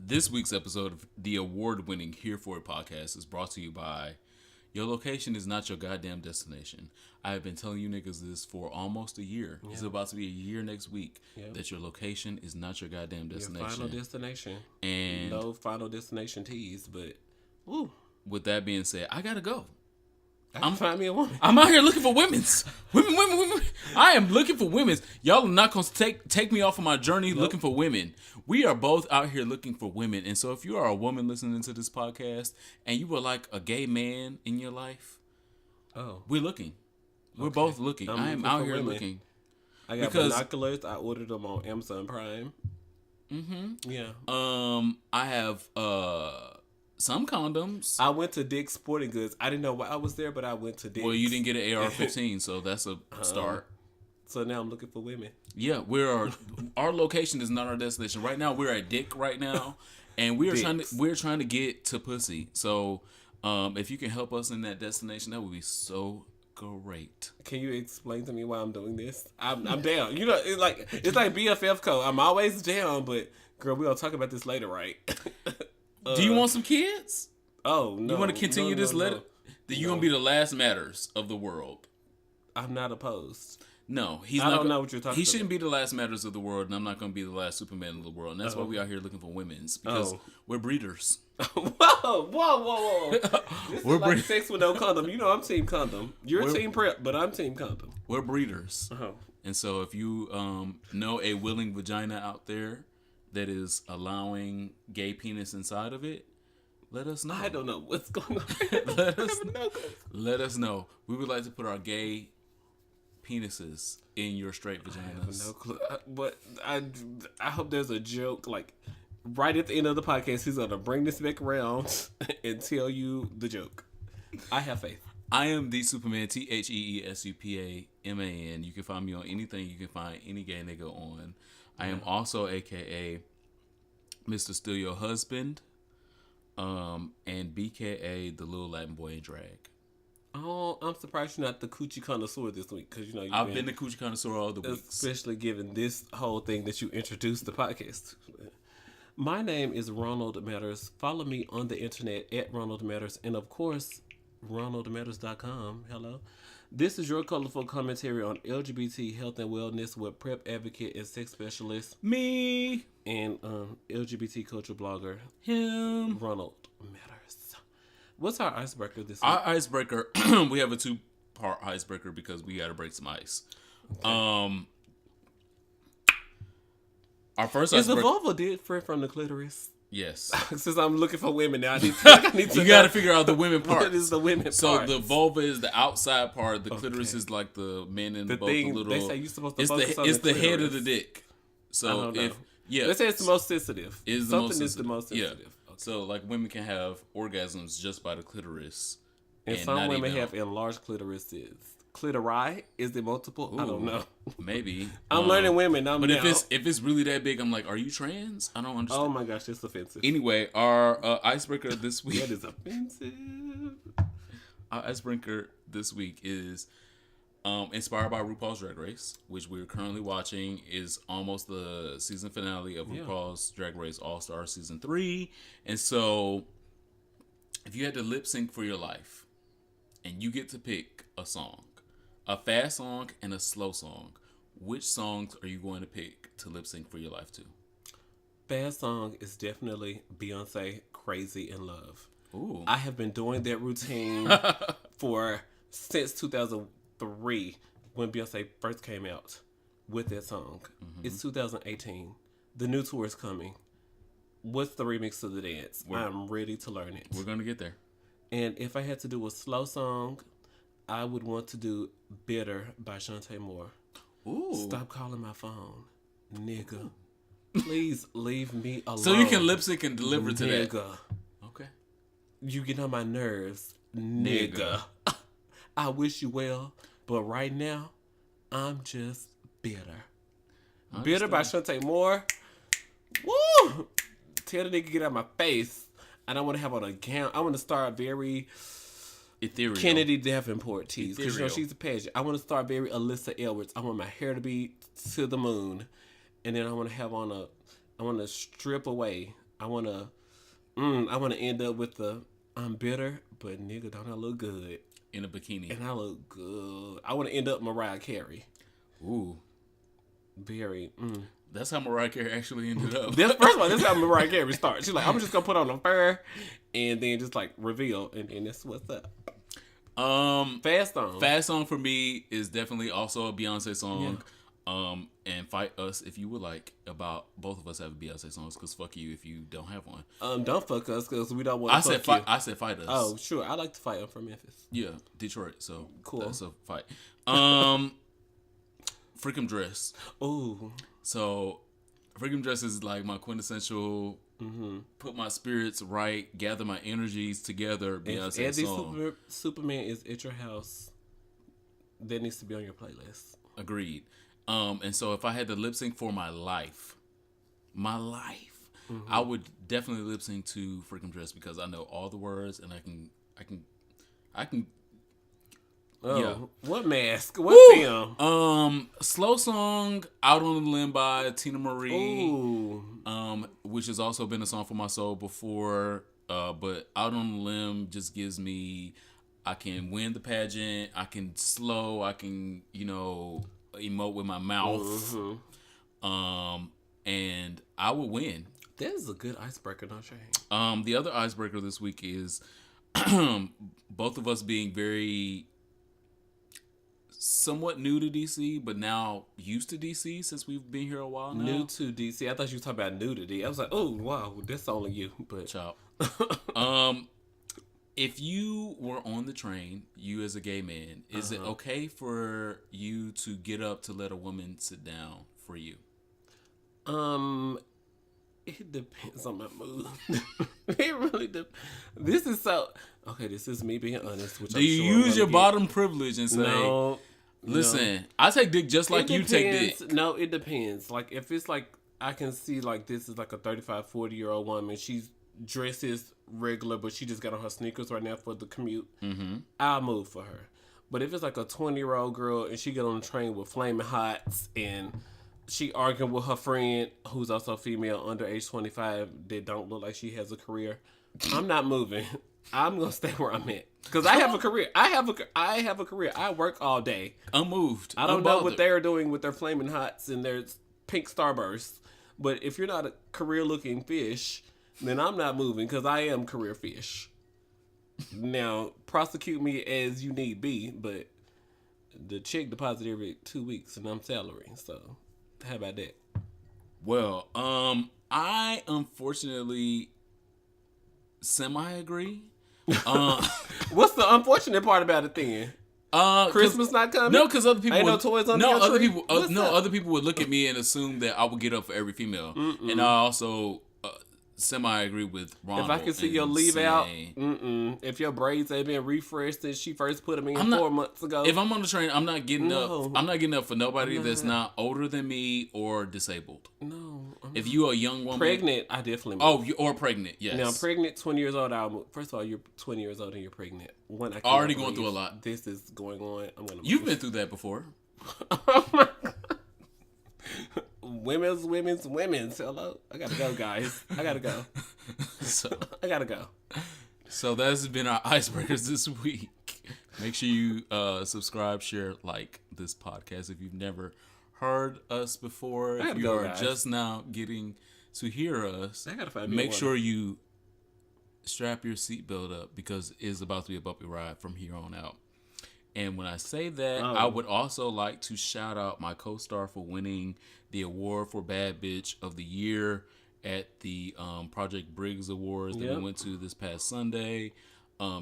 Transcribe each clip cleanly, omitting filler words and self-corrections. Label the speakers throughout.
Speaker 1: This week's episode of the award-winning Here For It podcast is brought to you by your location is not your goddamn destination. I have been telling you niggas this for almost a year. Yeah. It's about to be a year next week that your location is not your goddamn destination.
Speaker 2: Your final destination.
Speaker 1: And
Speaker 2: no final destination tease, but
Speaker 1: woo. With that being said, I gotta go.
Speaker 2: I'm find me a woman.
Speaker 1: I'm out here looking for women's. Women. I am looking for women's. Y'all are not going to take me off of my journey looking for women. We are both out here looking for women. And so if you are a woman listening to this podcast and you were like a gay man in your life, we're looking. We're both looking. I am out here looking.
Speaker 2: I got binoculars. I ordered them on Amazon Prime.
Speaker 1: Mm-hmm.
Speaker 2: Yeah.
Speaker 1: I have some condoms.
Speaker 2: I went to Dick's Sporting Goods. I didn't know why I was there, but I went to Dick's.
Speaker 1: Well, you didn't get an AR-15, so that's a start.
Speaker 2: So now I'm looking for women.
Speaker 1: Yeah, our location is not our destination. Right now, we're at Dick right now, and we're trying to get to pussy. So, if you can help us in that destination, that would be so great.
Speaker 2: Can you explain to me why I'm doing this? I'm down. You know, it's like BFF code. I'm always down, but girl, we're gonna talk about this later, right?
Speaker 1: Do you want some kids?
Speaker 2: Oh, no.
Speaker 1: You want to continue this letter? Then you're going to be the last matters of the world.
Speaker 2: I'm not opposed.
Speaker 1: No,
Speaker 2: I don't know what you're talking about.
Speaker 1: He shouldn't be the last matters of the world, and I'm not going to be the last Superman of the world. And that's why we out here looking for women's, because we're breeders.
Speaker 2: Whoa. This is like sex with no condom. You know I'm team condom. You're team prep, but I'm team condom.
Speaker 1: We're breeders. And so if you know a willing vagina out there that is allowing gay penis inside of it, let us know.
Speaker 2: I don't know what's going on.
Speaker 1: Let us know. We would like to put our gay penises in your straight vaginas.
Speaker 2: I have no clue. But I hope there's a joke, like, right at the end of the podcast, he's going to bring this back around and tell you the joke. I have faith.
Speaker 1: I am the Superman, TheeSupaman. You can find me on anything you can find any gay nigga on. I am also AKA Mr. Still Your Husband, and BKA the Little Latin Boy in Drag.
Speaker 2: Oh, I'm surprised you're not the coochie connoisseur this week, because
Speaker 1: I've been the coochie connoisseur all the weeks,
Speaker 2: especially given this whole thing that you introduced the podcast. My name is Ronald Matters. Follow me on the internet at Ronald Matters, and of course, RonaldMatters.com. Hello. This is your colorful commentary on LGBT health and wellness with prep advocate and sex specialist,
Speaker 1: me,
Speaker 2: and LGBT culture blogger,
Speaker 1: him,
Speaker 2: Ronald Matters. What's our icebreaker this week?
Speaker 1: Our icebreaker, we have a 2-part icebreaker because we got to break some ice. Okay. Our first
Speaker 2: is
Speaker 1: icebreaker,
Speaker 2: the vulva different from the clitoris?
Speaker 1: Yes.
Speaker 2: Since I'm looking for women now, I need to
Speaker 1: you got to figure out the women part.
Speaker 2: What is the women part?
Speaker 1: So the vulva is the outside part. The clitoris is like the men in both the little.
Speaker 2: They say you're supposed to
Speaker 1: focus on
Speaker 2: the
Speaker 1: clitoris. Head of the dick. So
Speaker 2: they say it's the most sensitive. Is the most sensitive.
Speaker 1: Yeah. Okay. So like women can have orgasms just by the clitoris.
Speaker 2: And some women have enlarged clitorises. Clitori? Is it multiple?
Speaker 1: Ooh,
Speaker 2: I don't know.
Speaker 1: Maybe.
Speaker 2: I'm learning women.
Speaker 1: But if it's really that big, I'm like, are you trans? I don't understand.
Speaker 2: Oh my gosh, that's offensive.
Speaker 1: Anyway, our icebreaker this week.
Speaker 2: That is offensive.
Speaker 1: Our icebreaker this week is inspired by RuPaul's Drag Race, which we're currently watching. Is almost the season finale of RuPaul's Drag Race All-Star Season 3. And so, if you had to lip sync for your life, and you get to pick a song, a fast song and a slow song, which songs are you going to pick to lip sync for your life to?
Speaker 2: Fast song is definitely Beyonce, Crazy in Love.
Speaker 1: Ooh.
Speaker 2: I have been doing that routine since 2003 when Beyonce first came out with that song. Mm-hmm. It's 2018. The new tour is coming. What's the remix of the dance? I'm ready to learn it.
Speaker 1: We're going to get there.
Speaker 2: And if I had to do a slow song, I would want to do Bitter by Shantae Moore.
Speaker 1: Ooh.
Speaker 2: Stop calling my phone, nigga. Please leave me alone.
Speaker 1: So you can lip sync and deliver to that.
Speaker 2: Nigga.
Speaker 1: Okay.
Speaker 2: You get on my nerves, nigga. I wish you well, but right now, I'm just bitter. Bitter by Shantae Moore. Woo! Tell the nigga to get out of my face. I don't want to have on a gown. I want to start very
Speaker 1: ethereal.
Speaker 2: Kennedy Davenport tease. Because she's a pageant. I want to start very Alyssa Edwards. I want my hair to be to the moon. And then I want to have on I want to strip away I wanna end up with the I'm bitter, but nigga, don't I look good
Speaker 1: in a bikini?
Speaker 2: And I look good. I want to end up Mariah Carey.
Speaker 1: Ooh,
Speaker 2: very.
Speaker 1: That's how Mariah Carey actually ended up.
Speaker 2: First of all, this is how Mariah Carey starts. She's like, I'm just gonna put on a fur, and then just like reveal, and that's what's up. Fast Song.
Speaker 1: Fast Song for me is definitely also a Beyonce song. Yeah. And Fight Us if you would like. About both of us have Beyonce songs, because fuck you if you don't have one.
Speaker 2: Don't fuck us because we don't want to fuck you.
Speaker 1: I said Fight Us.
Speaker 2: Oh, sure. I like to fight. I'm from Memphis.
Speaker 1: Yeah, Detroit. So
Speaker 2: cool.
Speaker 1: That's a fight. Freakum Dress.
Speaker 2: Ooh.
Speaker 1: So Freakum Dress is like my quintessential put my spirits right, gather my energies together Beyonce song.
Speaker 2: Superman is at your house. That needs to be on your playlist.
Speaker 1: Agreed. And so if I had to lip sync for my life, I would definitely lip sync to Freakum Dress because I know all the words and I can.
Speaker 2: Oh,
Speaker 1: yeah.
Speaker 2: What mask? What film?
Speaker 1: Slow Song, Out on the Limb by Tina Marie.
Speaker 2: Ooh.
Speaker 1: Which has also been a song for my soul before. But Out on the Limb just gives me, I can win the pageant. I can slow. I can, emote with my mouth. And I would win.
Speaker 2: That is a good icebreaker, no shame.
Speaker 1: The other icebreaker this week is both of us being very somewhat new to DC, but now used to DC since we've been here a while now.
Speaker 2: New to DC. I thought you were talking about nudity. I was like, oh wow, that's only you. But
Speaker 1: chop. If you were on the train, you as a gay man, is it okay for you to get up to let a woman sit down for you?
Speaker 2: It depends on my mood. It really depends. This is so... Okay, this is me being honest. Which
Speaker 1: Do you use your bottom privilege and say,
Speaker 2: no,
Speaker 1: listen, I take dick just like you take dick?
Speaker 2: No, it depends. Like, if it's like, I can see like this is like a 35, 40-year-old woman. She's dresses regular, but she just got on her sneakers right now for the commute. I'll move for her. But if it's like a 20-year-old girl and she get on the train with flaming hots and she arguing with her friend who's also female under age 25 that don't look like she has a career, I'm not moving. I'm gonna stay where I'm at because I have a career. I have a career. I work all day.
Speaker 1: Unmoved.
Speaker 2: I don't know what they're doing with their flaming hots and their pink starbursts. But if you're not a career-looking fish, then I'm not moving because I am career fish. Now, prosecute me as you need be, but the check deposit every 2 weeks and I'm salary. So, how about that?
Speaker 1: Well, I unfortunately semi-agree.
Speaker 2: What's the unfortunate part about it then? Christmas not coming?
Speaker 1: No, because other people
Speaker 2: ain't no toys on your tree?
Speaker 1: Other people would look at me and assume that I would get up for every female. And I also semi-agree with Ronald.
Speaker 2: If I can see your leave out, if your braids ain't been refreshed since she first put them in 4 months ago.
Speaker 1: If I'm on the train, I'm not getting up. I'm not getting up for nobody that's not older than me or disabled.
Speaker 2: No.
Speaker 1: If you are a young woman.
Speaker 2: Pregnant, I definitely move.
Speaker 1: Oh, or pregnant, yes.
Speaker 2: Now, pregnant, 20 years old, I'll move. First of all, you're 20 years old and you're pregnant. I
Speaker 1: already going through a lot.
Speaker 2: This is going on. I'm gonna move.
Speaker 1: You've been through that before.
Speaker 2: Oh my God. Women's. Hello. I gotta go, guys. I gotta go. I gotta go.
Speaker 1: So that's been our icebreakers this week. Make sure you subscribe, share, like this podcast if you've never heard us before. If you are just now getting to hear us, make sure you strap your seatbelt up because it's about to be a bumpy ride from here on out. And when I say that, I would also like to shout out my co-star for winning the award for Bad Bitch of the Year at the Project Briggs Awards that we went to this past Sunday.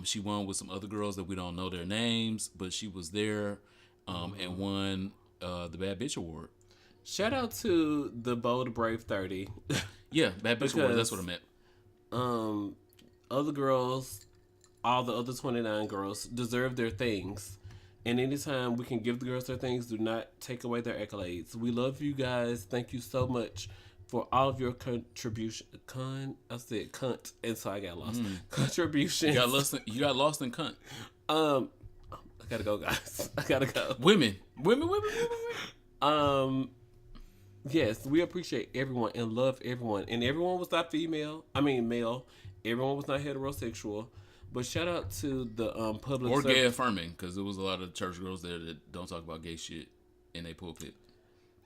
Speaker 1: She won with some other girls that we don't know their names, but she was there and won the Bad Bitch Award.
Speaker 2: Shout out to the Bold Brave 30.
Speaker 1: Yeah, Bad Bitch Award. That's what I meant.
Speaker 2: Other girls, all the other 29 girls deserve their things. And anytime we can give the girls their things, do not take away their accolades. We love you guys. Thank you so much for all of your contribution. I said cunt, and so I got lost. Contributions.
Speaker 1: You got lost in cunt.
Speaker 2: I gotta go, guys. I gotta go.
Speaker 1: Women.
Speaker 2: Yes, we appreciate everyone and love everyone. And everyone was not male. Everyone was not heterosexual. But shout out to the public
Speaker 1: or gay affirming, because there was a lot of church girls there that don't talk about gay shit in their pulpit.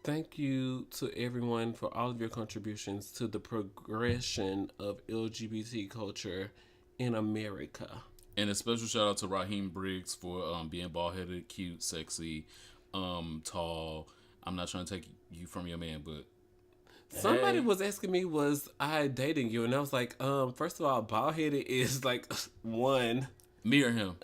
Speaker 2: Thank you to everyone for all of your contributions to the progression of LGBT culture in America.
Speaker 1: And a special shout out to Raheem Briggs for being bald headed, cute, sexy, tall. I'm not trying to take you from your man, but
Speaker 2: somebody was asking me, was I dating you? And I was like, first of all, bald headed is like one.
Speaker 1: Me or him?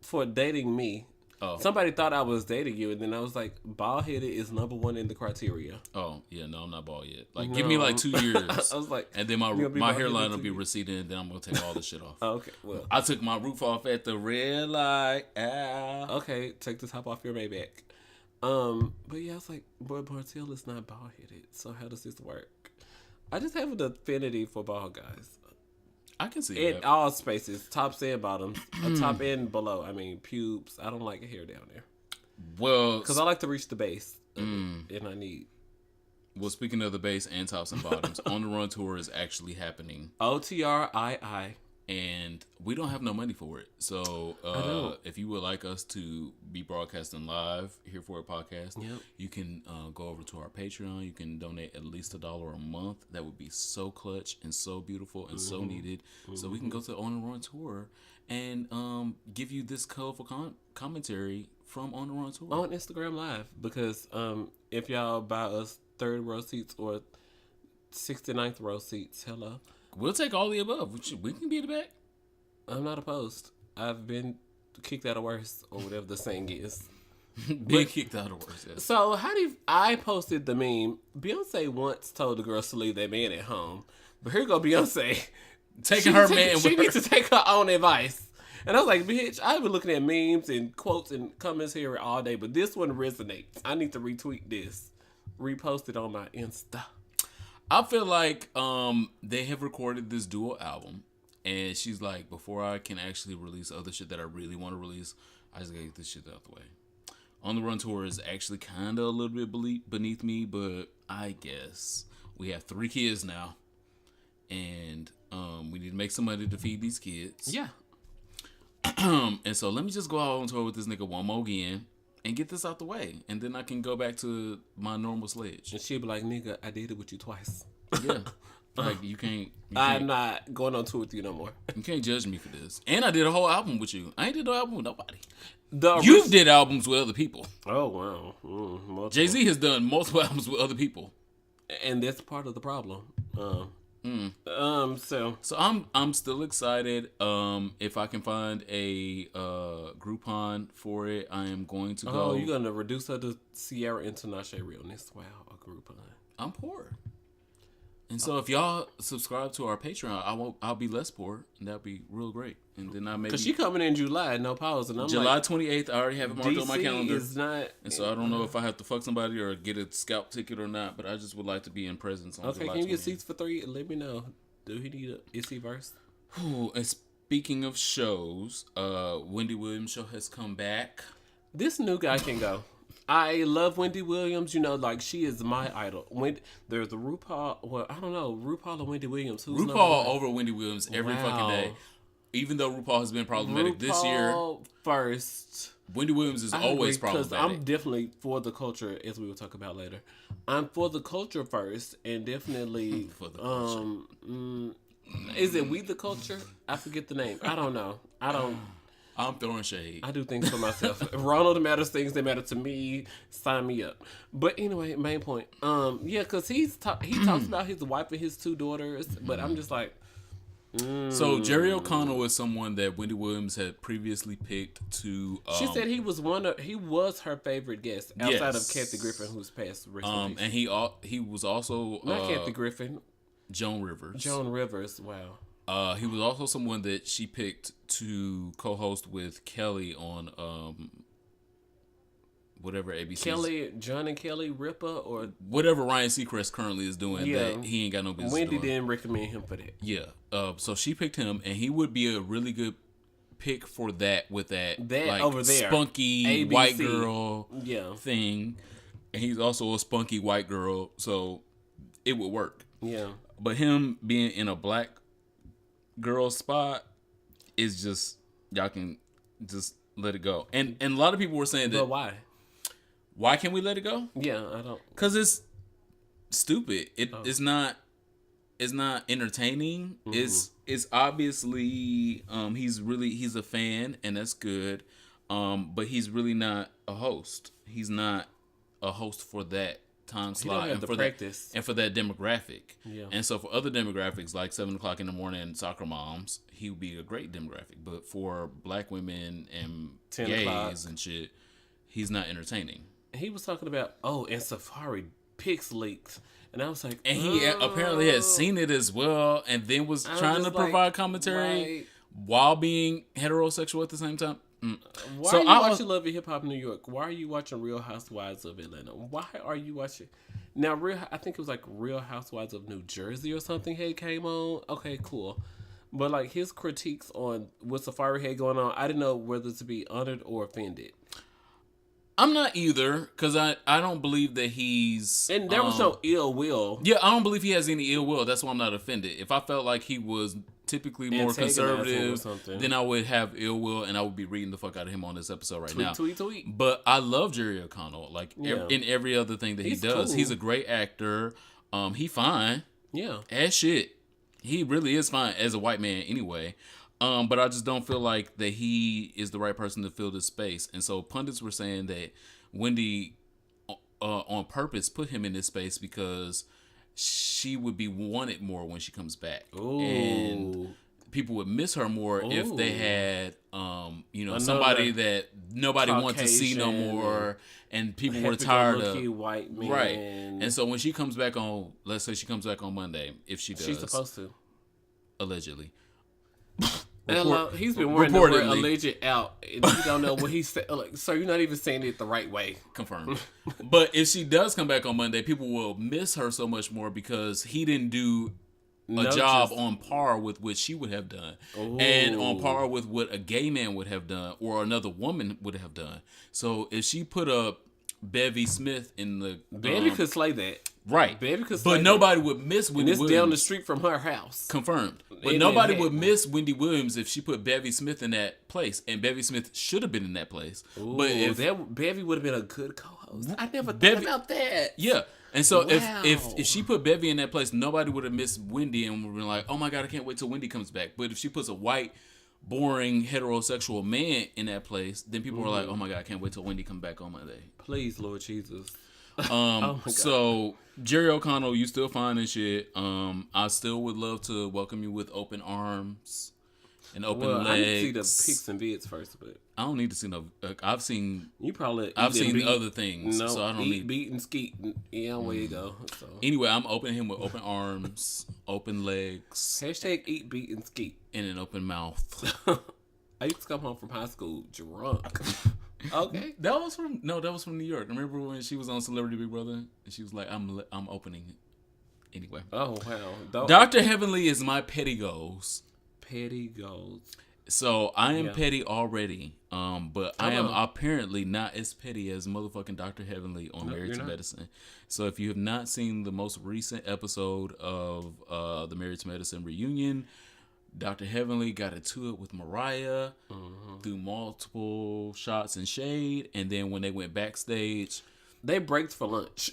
Speaker 2: For dating me.
Speaker 1: Oh.
Speaker 2: Somebody thought I was dating you, and then I was like, bald headed is number one in the criteria.
Speaker 1: Oh, yeah, no, I'm not bald yet. Like, give me like 2 years.
Speaker 2: I was like,
Speaker 1: and then my hairline will be receding, and then I'm going to take all this shit off.
Speaker 2: Okay, well.
Speaker 1: I took my roof off at the red light. Ow.
Speaker 2: Okay, take the top off your Maybach. But yeah, I was like, boy, Marcel is not bald headed, so how does this work? I just have an affinity for bald guys.
Speaker 1: I can see
Speaker 2: in
Speaker 1: that.
Speaker 2: all spaces, tops and bottoms, top and below. I mean, pubes. I don't like hair down there.
Speaker 1: Well,
Speaker 2: because I like to reach the base, and I need.
Speaker 1: Well, speaking of the base and tops and bottoms, On the Run tour is actually happening.
Speaker 2: OTRII.
Speaker 1: And we don't have no money for it. So if you would like us to be broadcasting live here for a podcast, you can go over to our Patreon. You can donate at least $1 a month. That would be so clutch and so beautiful and so needed. So we can go to the On the Run tour and give you this colorful commentary from On the Run tour.
Speaker 2: On Instagram Live. Because if y'all buy us third row seats or 69th row seats, hello.
Speaker 1: We'll take all the above. We can be in the back.
Speaker 2: I'm not opposed. I've been kicked out of worse, or whatever the saying is.
Speaker 1: Kicked out of worse. Yes.
Speaker 2: So I posted the meme. Beyonce once told the girls to leave their man at home, but here go Beyonce
Speaker 1: taking her man.
Speaker 2: She needs to take her own advice. And I was like, bitch, I've been looking at memes and quotes and comments here all day, but this one resonates. I need to retweet this, repost it on my Insta.
Speaker 1: I feel like they have recorded this dual album, and she's like, before I can actually release other shit that I really want to release, I just gotta get this shit out the way. On the Run tour is actually kind of a little bit beneath me, but I guess we have 3 kids now, and we need to make some money to feed these kids.
Speaker 2: Yeah.
Speaker 1: And so let me just go out on tour with this nigga one more again and get this out the way, and then I can go back to my normal sledge.
Speaker 2: And she'll be like, nigga, I did it with you twice.
Speaker 1: Yeah. Like, you can't.
Speaker 2: I'm not going on tour with you no more.
Speaker 1: You can't judge me for this. And I did a whole album with you. I ain't did no album with nobody.
Speaker 2: You
Speaker 1: did albums with other people.
Speaker 2: Oh, wow.
Speaker 1: Jay-Z has done multiple albums with other people.
Speaker 2: And that's part of the problem. So
Speaker 1: I'm still excited. If I can find a Groupon for it, I am going to go.
Speaker 2: Oh, you're gonna reduce her to Sierra International realness? Wow, a Groupon.
Speaker 1: I'm poor, and so if y'all subscribe to our Patreon, I'll be less poor, and that'd be real great. And then I maybe
Speaker 2: because she coming in July, no pause, and I'm
Speaker 1: July
Speaker 2: like,
Speaker 1: 28th. I already have it marked on my calendar.
Speaker 2: Is not,
Speaker 1: and so I don't know if I have to fuck somebody or get a scalp ticket or not. But I just would like to be in presence on July 28th.
Speaker 2: Okay, can you get seats for 3? Let me know. Do he need is he verse?
Speaker 1: And speaking of shows, Wendy Williams show has come back.
Speaker 2: This new guy can go. I love Wendy Williams. You know, like, she is my idol. There's a RuPaul. Well, I don't know. RuPaul or Wendy Williams. Who's
Speaker 1: RuPaul over Wendy Williams every fucking day. Even though RuPaul has been problematic this year.
Speaker 2: First.
Speaker 1: Wendy Williams is always problematic.
Speaker 2: Because I'm definitely for the culture, as we will talk about later. I'm for the culture first, and definitely
Speaker 1: for the culture.
Speaker 2: Is it We the Culture? I forget the name. I don't know.
Speaker 1: I'm throwing shade.
Speaker 2: I do things for myself. Ronald matters things that matter to me. Sign me up. But anyway, main point. Yeah, because he talks about his wife and his 2 daughters, but I'm just like.
Speaker 1: So Jerry O'Connell is someone that Wendy Williams had previously picked to.
Speaker 2: She said he was her favorite guest outside of Kathy Griffin, who's passed recently.
Speaker 1: And he was also
Speaker 2: not Kathy Griffin,
Speaker 1: Joan Rivers.
Speaker 2: Wow.
Speaker 1: He was also someone that she picked to co-host with Kelly on whatever ABC.
Speaker 2: John and Kelly Ripa or
Speaker 1: whatever Ryan Seacrest currently is doing. Yeah, that he ain't got no business
Speaker 2: Wendy
Speaker 1: doing.
Speaker 2: didn't recommend him for that.
Speaker 1: Yeah. So she picked him, and he would be a really good pick for that with that like,
Speaker 2: over there
Speaker 1: spunky
Speaker 2: ABC.
Speaker 1: white girl
Speaker 2: yeah.
Speaker 1: thing. and he's also a spunky white girl, so it would work.
Speaker 2: Yeah.
Speaker 1: But him being in a black girl spot is just, y'all can just let it go. And a lot of people were saying that.
Speaker 2: But why?
Speaker 1: Why can't we let it go?
Speaker 2: Yeah, I don't.
Speaker 1: Because it's stupid. It's not entertaining. Mm-hmm. It's obviously he's a fan, and that's good. But he's really not a host. He's not a host for that time slot and for practice and for that demographic. Yeah. And so for other demographics like 7:00 in the morning soccer moms, he would be a great demographic. But for black women and gays and shit, he's not entertaining.
Speaker 2: He was talking about and Safari pics leaked, and I was like,
Speaker 1: and he apparently had seen it as well, and then was trying to provide commentary while being heterosexual at the same time.
Speaker 2: Why are you watching Love and Hip Hop New York? Why are you watching Real Housewives of Atlanta? Why are you watching now? I think it was like Real Housewives of New Jersey or something. Came on. Okay, cool. But like his critiques on what Safari had going on, I didn't know whether to be honored or offended.
Speaker 1: I'm not either, because I don't believe that he's...
Speaker 2: And there was no ill will.
Speaker 1: Yeah, I don't believe he has any ill will. That's why I'm not offended. If I felt like he was typically more conservative, then I would have ill will, and I would be reading the fuck out of him on this episode now.
Speaker 2: Tweet.
Speaker 1: But I love Jerry O'Connell. Like, in every other thing that he does. Cool. He's a great actor. He fine.
Speaker 2: Yeah.
Speaker 1: As shit. He really is fine as a white man anyway. But I just don't feel like that he is the right person to fill this space. And so pundits were saying that Wendy on purpose put him in this space because she would be wanted more when she comes back.
Speaker 2: Ooh.
Speaker 1: And people would miss her more if they had, somebody that nobody wanted to see no more. And people were tired of
Speaker 2: white man.
Speaker 1: Right. And so when she comes back on, let's say she comes back on Monday, if she does.
Speaker 2: She's supposed to.
Speaker 1: Allegedly.
Speaker 2: He's been wearing the word alleged out, and you don't know what he said. Like, so you're not even saying it the right way.
Speaker 1: Confirmed. But if she does come back on Monday, people will miss her so much more because he didn't do a job on par with what she would have done, and on par with what a gay man would have done or another woman would have done. So if she put up Bevy Smith in the
Speaker 2: Bevy could slay that.
Speaker 1: Right.
Speaker 2: Bevy could slay
Speaker 1: but nobody would miss Wendy Williams.
Speaker 2: And it's down the street from her house.
Speaker 1: Confirmed. But nobody would miss Wendy Williams if she put Bevy Smith in that place. And Bevy Smith should have been in that place.
Speaker 2: Ooh, but if Bevy would have been a good co-host. I never thought about that.
Speaker 1: Yeah. And so if she put Bevy in that place, nobody would have missed Wendy and would have been like, oh my God, I can't wait till Wendy comes back. But if she puts a white, boring, heterosexual man in that place, then people were like, oh my God, I can't wait till Wendy comes back on Monday.
Speaker 2: Please, Lord Jesus.
Speaker 1: Oh my God. So Jerry O'Connell, you still fine and shit. I still would love to welcome you with open arms and open legs.
Speaker 2: I need to see the pics and vids first, but
Speaker 1: I don't need to see no. I've seen.
Speaker 2: You probably.
Speaker 1: I've seen other things, so I don't need
Speaker 2: beat and skeet. Yeah, where you go. So.
Speaker 1: Anyway, I'm opening him with open arms, open legs.
Speaker 2: Hashtag eat, beat, and skeet.
Speaker 1: And an open mouth.
Speaker 2: I used to come home from high school drunk. Okay,
Speaker 1: that was from New York. Remember when she was on Celebrity Big Brother and she was like, "I'm opening it." Anyway.
Speaker 2: Oh wow.
Speaker 1: Dr. Heavenly is my petty goals.
Speaker 2: Petty goals.
Speaker 1: So I am petty already. But I am apparently not as petty as motherfucking Dr. Heavenly on Married to Medicine. So if you have not seen the most recent episode of the Married to Medicine reunion, Dr. Heavenly got into it with Mariah through multiple shots and shade, and then when they went backstage,
Speaker 2: they braked for lunch.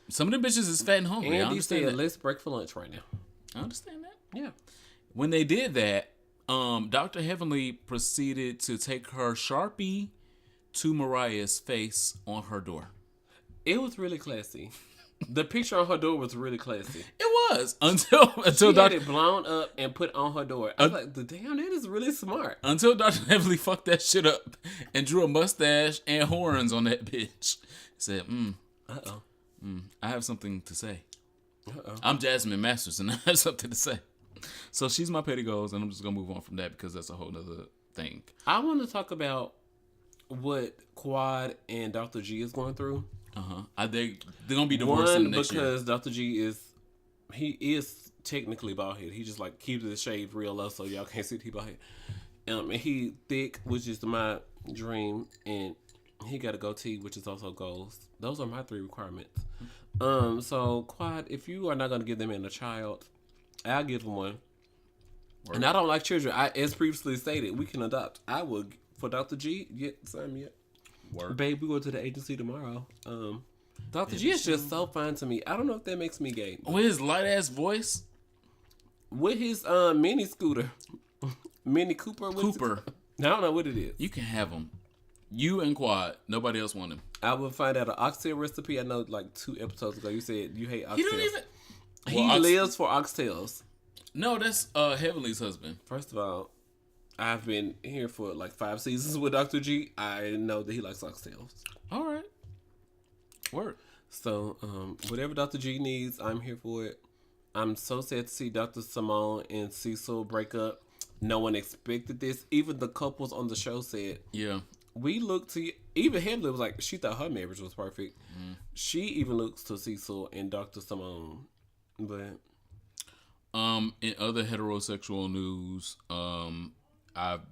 Speaker 1: Some of the bitches is fat and hungry.
Speaker 2: Andy said, "Let's break for lunch right now."
Speaker 1: I understand that.
Speaker 2: Yeah.
Speaker 1: When they did that, Dr. Heavenly proceeded to take her Sharpie to Mariah's face on her door.
Speaker 2: It was really classy. The picture on her door was really classy.
Speaker 1: It was until
Speaker 2: she had it blown up and put on her door. I was like, "Damn, that is really smart."
Speaker 1: Until Dr. Heavenly fucked that shit up and drew a mustache and horns on that bitch. Said, I have something to say. I'm Jasmine Masters and I have something to say. So she's my petty goals, and I'm just gonna move on from that because that's a whole nother thing.
Speaker 2: I want to talk about what Quad and Dr. G is going through.
Speaker 1: They're gonna be divorced in the next year.
Speaker 2: Because Dr. G is technically bald head. He just like keeps his shave real low so y'all can't see the bald head. And he thick, which is my dream, and He got a goatee, which is also goals. Those are my 3 requirements. So Quad, if you are not going to give them in a child, I'll give them one. Word. And I don't like children. As previously stated, we can adopt. I would for Dr. G. Word. Babe, we go to the agency tomorrow. Dr. G is just so fun to me. I don't know if that makes me gay.
Speaker 1: With his light ass voice,
Speaker 2: with his mini scooter, Mini Cooper. I don't know what it is.
Speaker 1: You can have him. You and Quad. Nobody else want him.
Speaker 2: I will find out an oxtail recipe. I know like 2 episodes ago you said you hate oxtails.
Speaker 1: He don't even.
Speaker 2: He lives for oxtails.
Speaker 1: No, that's Heavenly's husband.
Speaker 2: First of all, I've been here for like 5 seasons with Dr. G. I know that he likes oxtails.
Speaker 1: All right. Work.
Speaker 2: So, whatever Dr. G needs, I'm here for it. I'm so sad to see Dr. Simone and Cecil break up. No one expected this. Even the couples on the show said,
Speaker 1: yeah.
Speaker 2: We look to... Even Heavenly was like, she thought her marriage was perfect. Mm. She even looks to Cecil and Dr. Simone. But...
Speaker 1: in other heterosexual news,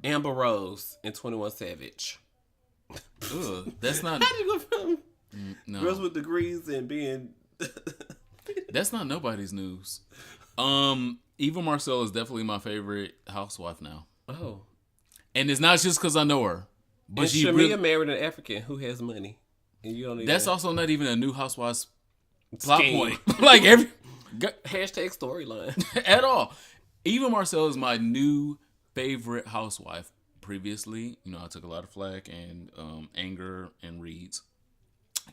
Speaker 2: Amber Rose and 21 Savage.
Speaker 1: Ugh, that's not.
Speaker 2: How do you go from
Speaker 1: no.
Speaker 2: girls with degrees and being?
Speaker 1: That's not nobody's news. Eva Marcel is definitely my favorite housewife now.
Speaker 2: Oh,
Speaker 1: and it's not just because I know her, but
Speaker 2: and
Speaker 1: she
Speaker 2: Shamia married an African who has money, and you don't. Need
Speaker 1: that's also not even a new housewives plot point. Like every.
Speaker 2: Hashtag storyline.
Speaker 1: At all. Eva Marcel is my new favorite housewife. Previously, I took a lot of flack and anger and reads.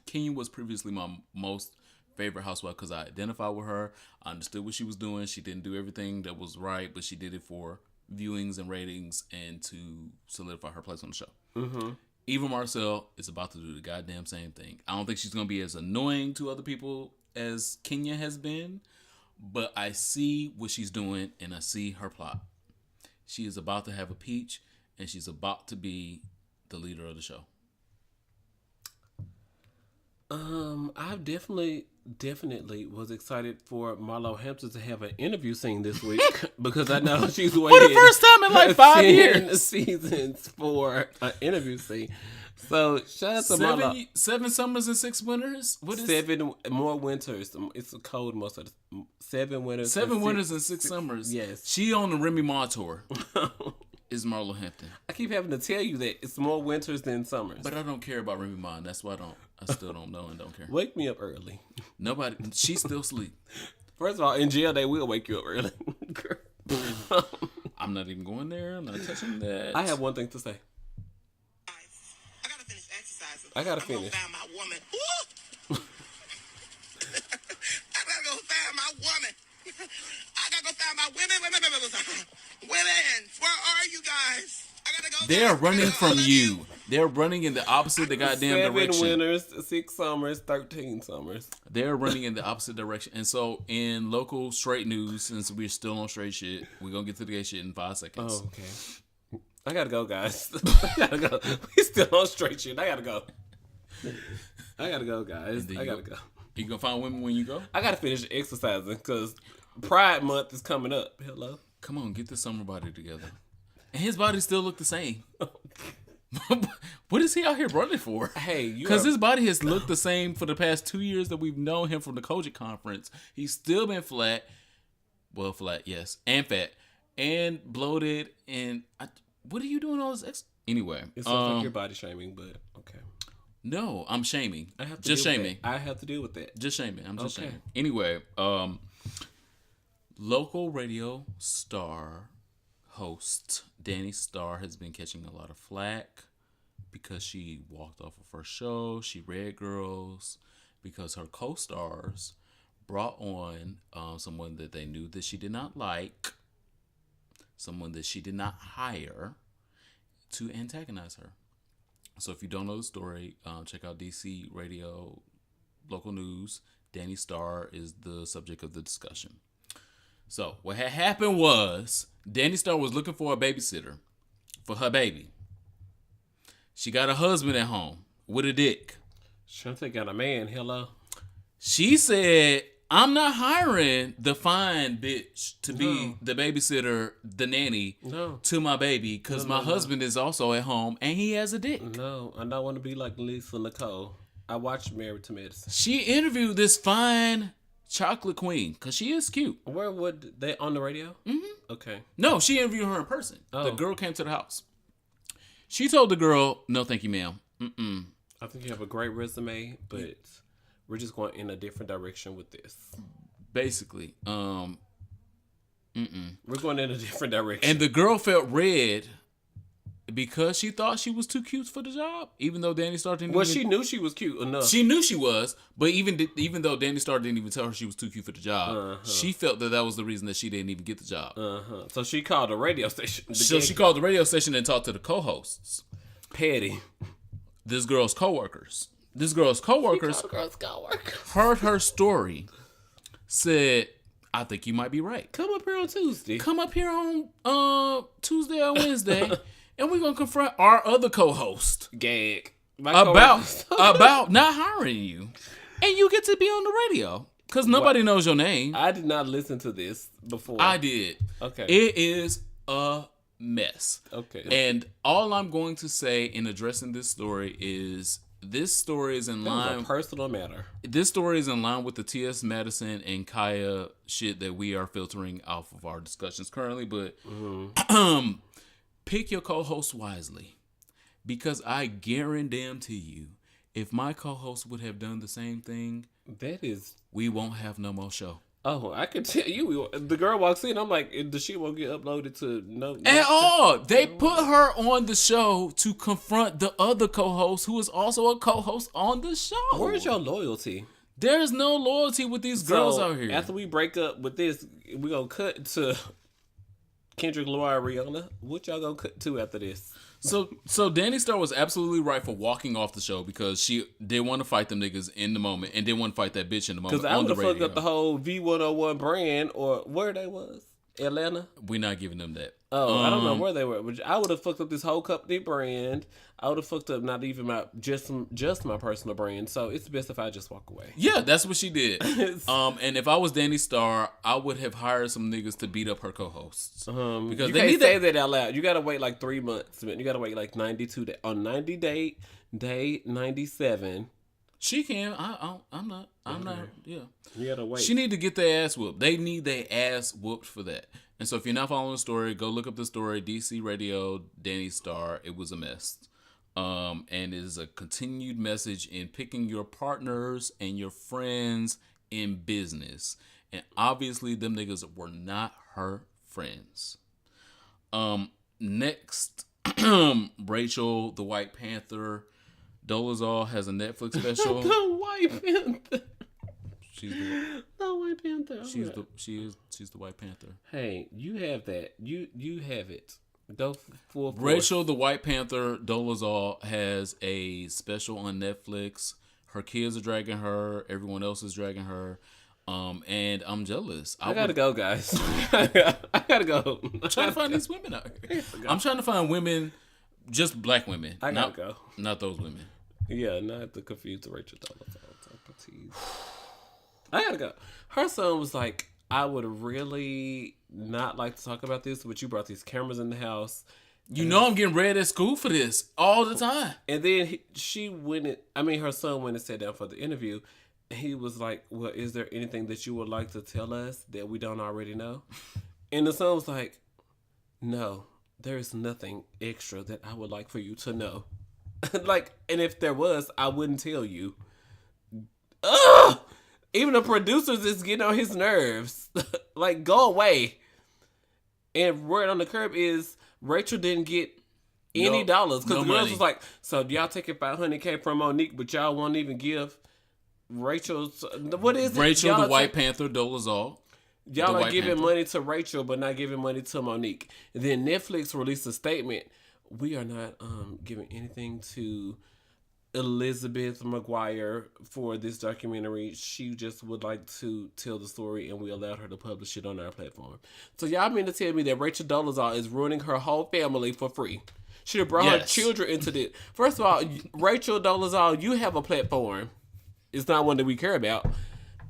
Speaker 1: Kenya was previously my most favorite housewife because I identified with her. I understood what she was doing. She didn't do everything that was right, but she did it for viewings and ratings and to solidify her place on the show. Mm-hmm. Eva Marcel is about to do the goddamn same thing. I don't think she's going to be as annoying to other people as Kenya has been, but I see what she's doing and I see her plot. She is about to have a peach and she's about to be the leader of the show.
Speaker 2: I definitely was excited for Marlo Hampton to have an interview scene this week because I know she's waiting
Speaker 1: for the first time in like 5 years
Speaker 2: seasons for an interview scene. So shout out to Marlo.
Speaker 1: 7 summers and 6 winters. What is
Speaker 2: 7 more winters? It's cold most of the 7 winters.
Speaker 1: 7 winters and 6 summers.
Speaker 2: Yes,
Speaker 1: she on the Remy Ma tour. Is Marlo Hampton.
Speaker 2: I keep having to tell you that it's more winters than summers.
Speaker 1: But I don't care about Remy Ma. And that's why I still don't know and don't care.
Speaker 2: Wake me up early.
Speaker 1: Nobody. She still sleep.
Speaker 2: First of all, in jail they will wake you up early.
Speaker 1: I'm not even going there. I'm not touching that.
Speaker 2: I have one thing to say.
Speaker 3: I gotta finish exercising.
Speaker 2: I gotta finish.
Speaker 3: I gotta find my woman. I gotta go find my woman. I gotta go find my women. Women, where are you guys? I gotta go.
Speaker 1: They're running from you. They're running in the opposite the goddamn
Speaker 2: 7
Speaker 1: direction.
Speaker 2: 7 winters, 6 summers, 13 summers.
Speaker 1: They're running in the opposite direction. And so in local straight news, since we're still on straight shit, we're gonna get to the gay shit in 5 seconds.
Speaker 2: Oh, okay. I gotta go, guys. I gotta go. We still on straight shit. I gotta go. I gotta go, guys. I gotta go.
Speaker 1: You gonna find women when you go?
Speaker 2: I gotta finish exercising because Pride Month is coming up. Hello.
Speaker 1: Come on, get the summer body together. And his body still look the same. What is he out here running for?
Speaker 2: Hey,
Speaker 1: because his body has looked the same for the past 2 years that we've known him from the Kojic conference. He's still been flat. Well, flat, yes. And fat. And bloated. And what are you doing all this anyway?
Speaker 2: It sounds like you're body shaming, but okay.
Speaker 1: No, I'm shaming.
Speaker 2: I have to
Speaker 1: just shaming.
Speaker 2: I have to deal with that.
Speaker 1: Just shaming. I'm just shaming. Anyway, local radio star host Danny Starr has been catching a lot of flack because she walked off of her show. She read girls because her co-stars brought on someone that they knew that she did not like, someone that she did not hire to antagonize her. So if you don't know the story, check out DC Radio local news. Danny Starr is the subject of the discussion. So what had happened was Danny Starr was looking for a babysitter for her baby. She got a husband at home with a dick.
Speaker 2: Shante got a man. Hello.
Speaker 1: She said, I'm not hiring the fine bitch to be the babysitter, the nanny to my baby because my husband is also at home and he has a dick.
Speaker 2: No, I don't want to be like Lisa Nicole. I watched Married to Medicine.
Speaker 1: She interviewed this fine chocolate queen because she is cute.
Speaker 2: Where would they on the radio? Mm-hmm. Okay.
Speaker 1: No, she interviewed her in person.
Speaker 2: Oh.
Speaker 1: The girl came to the house. She told the girl, "No, thank you, ma'am. Mm-mm.
Speaker 2: I think you have a great resume, but we're just going in a different direction with this."
Speaker 1: Basically,
Speaker 2: we're going in a different direction.
Speaker 1: And the girl felt red because she thought she was too cute for the job, even though Danny Starr didn't.
Speaker 2: Well, she knew she was cute enough.
Speaker 1: She knew she was, but even though Danny Starr didn't even tell her she was too cute for the job, she felt that was the reason that she didn't even get the job.
Speaker 2: So she called a radio station.
Speaker 1: So she called the radio station and talked to the co-hosts.
Speaker 2: Petty.
Speaker 1: This girl's coworkers heard her story, said, "I think you might be right.
Speaker 2: Come up here on Tuesday.
Speaker 1: Come up here on Tuesday or Wednesday, and we're gonna confront our other co-host
Speaker 2: Gag
Speaker 1: about not hiring you, and you get to be on the radio because nobody knows your name."
Speaker 2: I did not listen to this before.
Speaker 1: I did.
Speaker 2: Okay.
Speaker 1: It is a mess.
Speaker 2: Okay.
Speaker 1: And all I'm going to say in addressing this story is this story is in line.
Speaker 2: It's a personal matter.
Speaker 1: This story is in line with the T.S. Madison and Kaya shit that we are filtering off of our discussions currently. But pick your co-host wisely, because I guarantee you, if my co-host would have done the same thing, we won't have no more show.
Speaker 2: Oh, I can tell you. The girl walks in. I'm like, the shit won't get uploaded to no.
Speaker 1: At all. They put her on the show to confront the other co-host who is also a co-host on the show.
Speaker 2: Where's your loyalty?
Speaker 1: There's no loyalty with these girls out here.
Speaker 2: After we break up with this, we're going to cut to Kendrick Lamar, Rihanna. What y'all going to cut to after this?
Speaker 1: So Danny Starr was absolutely right for walking off the show because she didn't want to fight them niggas in the moment and didn't want to fight that bitch in the moment.
Speaker 2: Because I would have fucked up the whole V101 brand, or where they was. Atlanta?
Speaker 1: We're not giving them that.
Speaker 2: Oh, I don't know where they were. But I would have fucked up this whole company brand. I would have fucked up not even just my personal brand. So it's best if I just walk away.
Speaker 1: Yeah, that's what she did. And if I was Danny Starr, I would have hired some niggas to beat up her co-hosts.
Speaker 2: Because you can't say that out loud. You got to wait like 3 months. Man. You got to wait like 92 days. On 90 day 97.
Speaker 1: She can. I'm not. Yeah.
Speaker 2: You gotta wait.
Speaker 1: She need to get their ass whooped. They need their ass whooped for that. And so if you're not following the story, go look up the story. DC Radio, Danny Starr. It was a mess. And it is a continued message in picking your partners and your friends in business. And obviously, them niggas were not her friends. Next, Rachel, the White Panther. Dolezal has a Netflix special.
Speaker 2: The White Panther.
Speaker 1: She's the
Speaker 2: White Panther.
Speaker 1: She's the White Panther.
Speaker 2: Hey, you have that. You have it. Go full force.
Speaker 1: Rachel, the White Panther, Dolezal has a special on Netflix. Her kids are dragging her. Everyone else is dragging her. And I'm jealous.
Speaker 2: I gotta go, guys. I gotta go.
Speaker 1: I'm trying to find these women out here. I'm trying to find women, just black women.
Speaker 2: I gotta go.
Speaker 1: Not those women.
Speaker 2: Yeah, not the confused Rachel Dolezal. I gotta go. Her son was like, I would really not like to talk about this, but you brought these cameras in the house.
Speaker 1: You know I'm getting read at school for this all the time.
Speaker 2: And then her son went and sat down for the interview. He was like, well, is there anything that you would like to tell us that we don't already know? And the son was like, no, there is nothing extra that I would like for you to know. And if there was, I wouldn't tell you. Ugh! Even the producers is getting on his nerves. Like, go away. And word on the curb is Rachel didn't get any dollars. Because the girls was like, so y'all taking $500K from Monique, but y'all won't even give Rachel's, what is it?
Speaker 1: Rachel, the White Panther, Dolezal.
Speaker 2: Y'all are giving money to Rachel, but not giving money to Monique. And then Netflix released a statement. We are not giving anything to Elizabeth McGuire for this documentary. She just would like to tell the story, and we allowed her to publish it on our platform. So y'all mean to tell me that Rachel Dolezal is ruining her whole family for free? She have brought her children into this. First of all, Rachel Dolezal, you have a platform. It's not one that we care about.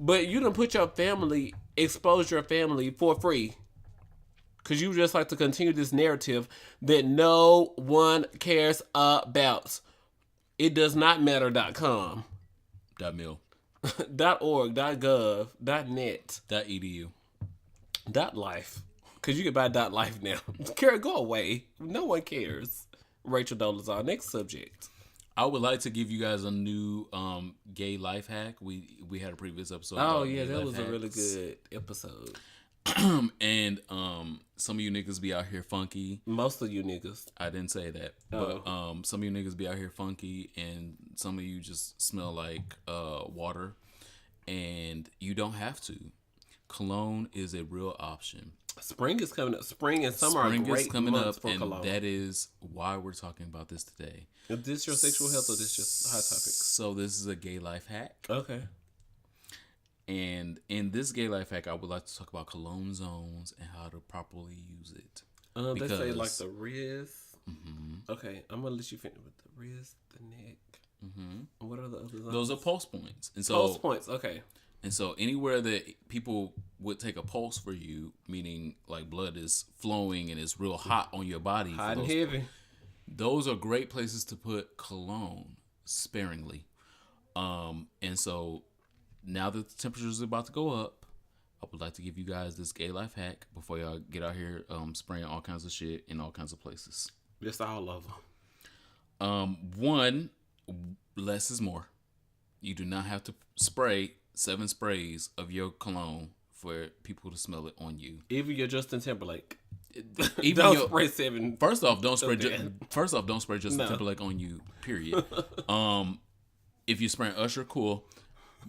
Speaker 2: But you done put your family, expose your family for free. Because you just like to continue this narrative that no one cares about. It does not matter.com.
Speaker 1: .mil.
Speaker 2: .org, .gov, .net,
Speaker 1: .edu.
Speaker 2: .life. Because you can buy .life now. Kara, go away. No one cares. Rachel Dolezal. Next subject.
Speaker 1: I would like to give you guys a new gay life hack. We had a previous episode.
Speaker 2: Oh, yeah, that was a really good episode.
Speaker 1: And some of you niggas be out here funky.
Speaker 2: Most of you niggas.
Speaker 1: I didn't say that.
Speaker 2: Oh.
Speaker 1: But some of you niggas be out here funky, and some of you just smell like water. And you don't have to. Cologne is a real option.
Speaker 2: Spring is coming up. Spring and summer are great months for cologne.
Speaker 1: That is why we're talking about this today.
Speaker 2: Is this your sexual health or this just hot topics?
Speaker 1: So this is a gay life hack.
Speaker 2: Okay.
Speaker 1: And in this gay life hack, I would like to talk about cologne zones and how to properly use it.
Speaker 2: They say like the wrist. Mm-hmm. Okay, I'm gonna let you finish with the wrist, the neck. Mm-hmm. What are the other zones?
Speaker 1: Those are pulse points. And so
Speaker 2: pulse points. Okay.
Speaker 1: And so anywhere that people would take a pulse for you, meaning like blood is flowing and it's real hot on your body.
Speaker 2: Hot and heavy.
Speaker 1: Those are great places to put cologne sparingly. And so now that the temperature is about to go up, I would like to give you guys this gay life hack before y'all get out here spraying all kinds of shit in all kinds of places.
Speaker 2: Just all of them.
Speaker 1: One, less is more. You do not have to spray 7 sprays of your cologne for people to smell it on you.
Speaker 2: Even your Justin Timberlake.
Speaker 1: Even
Speaker 2: don't spray 7.
Speaker 1: First off, don't spray Justin Timberlake on you. Period. If you're spraying Usher, cool.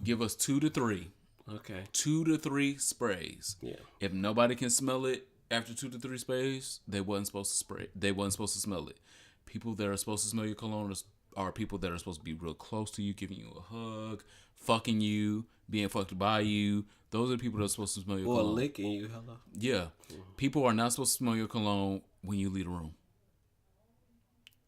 Speaker 1: Give us 2 to 3.
Speaker 2: Okay.
Speaker 1: 2 to 3 sprays.
Speaker 2: Yeah.
Speaker 1: If nobody can smell it after 2 to 3 sprays, they wasn't supposed to spray. They wasn't supposed to smell it. People that are supposed to smell your cologne are people that are supposed to be real close to you, giving you a hug, fucking you, being fucked by you. Those are the people that are supposed to smell your cologne.
Speaker 2: Or licking you, hello.
Speaker 1: Yeah. People are not supposed to smell your cologne when you leave the room.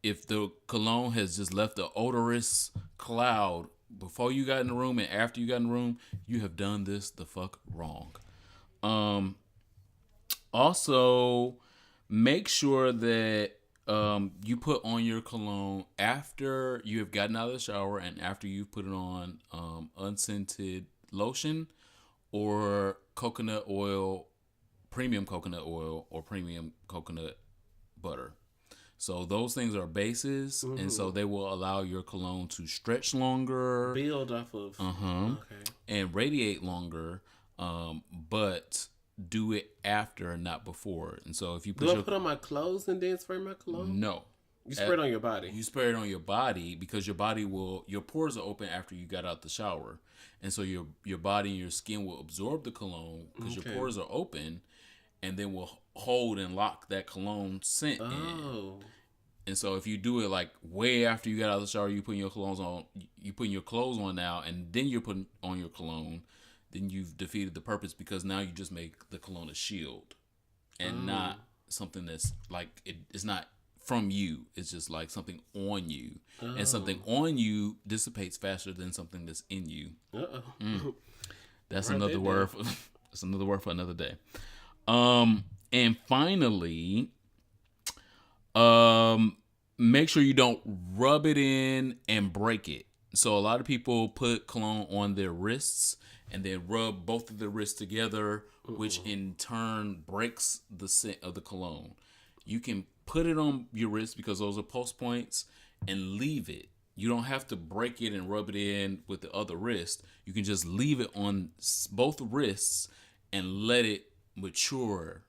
Speaker 1: If the cologne has just left the odorous cloud before you got in the room and after you got in the room, you have done this the fuck wrong. Also, make sure that you put on your cologne after you have gotten out of the shower and after you've put it on unscented lotion or coconut oil, premium coconut oil or premium coconut butter. So those things are bases, and so they will allow your cologne to stretch longer,
Speaker 2: build off of,
Speaker 1: and radiate longer. But do it after, not before. And so if you
Speaker 2: do I put on my clothes and then spray my cologne?
Speaker 1: No,
Speaker 2: you spray it on your body.
Speaker 1: You spray it on your body because your pores are open after you got out the shower, and so your body and your skin will absorb the cologne because your pores are open, and then will hold and lock that cologne scent in. And so if you do it like way after you got out of the shower, you putting your clothes on now, and then you're putting on your cologne, then you've defeated the purpose because now you just make the cologne a shield and not something that's like it's not from you. It's just like something on you, and something on you dissipates faster than something that's in you. That's another word. That's another word for another day. And finally, make sure you don't rub it in and break it. So a lot of people put cologne on their wrists and then rub both of the wrists together, which in turn breaks the scent of the cologne. You can put it on your wrist because those are pulse points and leave it. You don't have to break it and rub it in with the other wrist. You can just leave it on both wrists and let it mature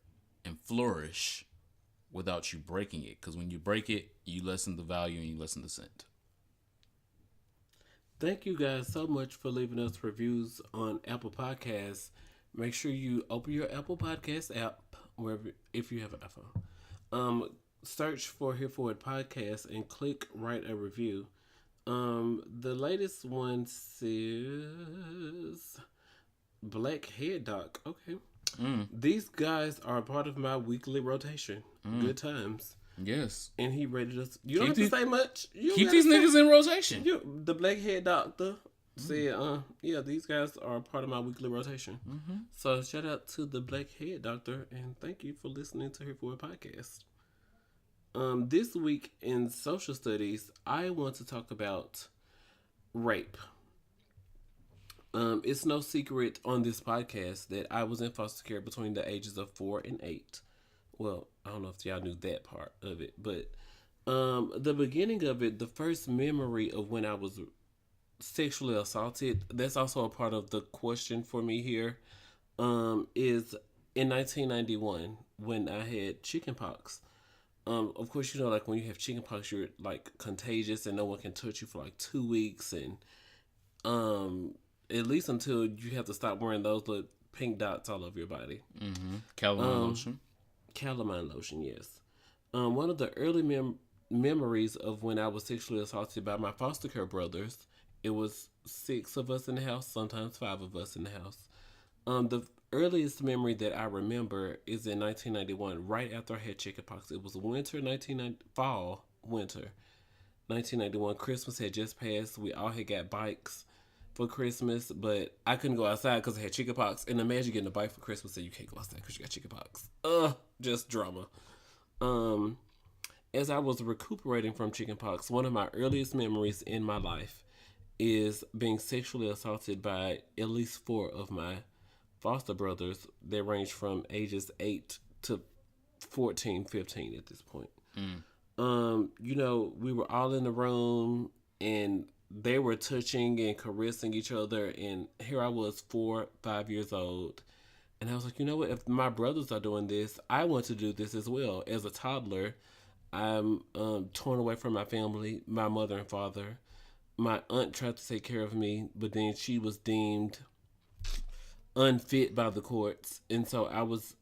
Speaker 1: and flourish without you breaking it. Because when you break it, you lessen the value and you lessen the scent.
Speaker 2: Thank you guys so much for leaving us reviews on Apple Podcasts. Make sure you open your Apple Podcast app wherever if you have an iPhone. Search for Here For It Podcast and click write a review. The latest one says Black Head Doc. Okay. These guys are part of my weekly rotation. Good times.
Speaker 1: Yes.
Speaker 2: And he rated us. You don't have to say much.
Speaker 1: Keep these niggas in rotation.
Speaker 2: The Black Head Doctor. said, yeah, these guys are part of my weekly rotation.
Speaker 1: Mm-hmm.
Speaker 2: So shout out to the Black Head Doctor, and thank you for listening to Here for a Podcast. This week in social studies, I want to talk about rape. It's no secret on this podcast that I was in foster care between the ages of 4 and 8. Well, I don't know if y'all knew that part of it, but the beginning of it, the first memory of when I was sexually assaulted, that's also a part of the question for me here, is in 1991 when I had chickenpox. Of course, you know, like when you have chickenpox, you're like contagious and no one can touch you for like 2 weeks, and at least until you have to stop wearing those little pink dots all over your body.
Speaker 1: Mm-hmm. Calamine lotion.
Speaker 2: Calamine lotion, yes. One of the early memories of when I was sexually assaulted by my foster care brothers. It was 6 of us in the house, sometimes 5 of us in the house. The earliest memory that I remember is in 1991, right after I had chickenpox. It was fall, winter, 1991. Christmas had just passed. We all had got bikes for Christmas, but I couldn't go outside because I had chickenpox. And imagine getting a bike for Christmas and you can't go outside because you got chickenpox. Just drama. As I was recuperating from chickenpox, one of my earliest memories in my life is being sexually assaulted by at least 4 of my foster brothers. They range from ages 8 to 14, 15 at this point. You know, we were all in the room and they were touching and caressing each other, and here I was 4, 5 years old, and I was like, you know what, if my brothers are doing this, I want to do this as well. As a toddler, I'm torn away from my family, my mother and father. My aunt tried to take care of me, but then she was deemed unfit by the courts. And so I was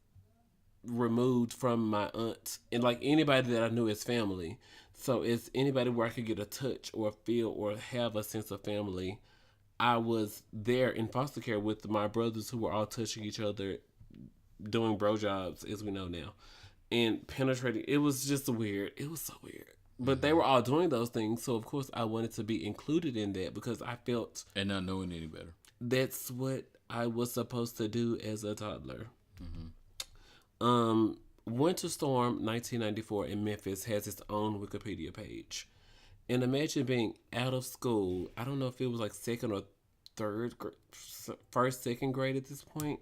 Speaker 2: removed from my aunt and like anybody that I knew as family. So it's anybody where I could get a touch or feel or have a sense of family. I was there in foster care with my brothers who were all touching each other, doing bro jobs, as we know now, and penetrating. It was just weird. It was so weird. But they were all doing those things, so of course I wanted to be included in that because I felt...
Speaker 1: And not knowing any better.
Speaker 2: That's what I was supposed to do as a toddler. Winter Storm 1994 in Memphis has its own Wikipedia page. And imagine being out of school. I don't know if it was like second or second grade at this point.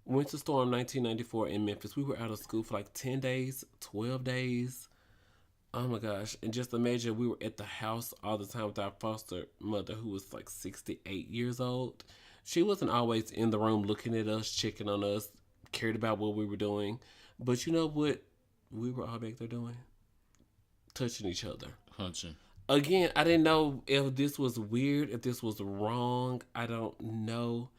Speaker 2: Winter Storm 1994 in Memphis. We were out of school for like 10 days, 12 days. Oh my gosh. And just imagine we were at the house all the time with our foster mother who was like 68 years old. She wasn't always in the room looking at us, checking on us, cared about what we were doing. But you know what we were all back there doing? Touching each other.
Speaker 1: Hunching.
Speaker 2: Again, I didn't know if this was weird, if this was wrong. I don't know.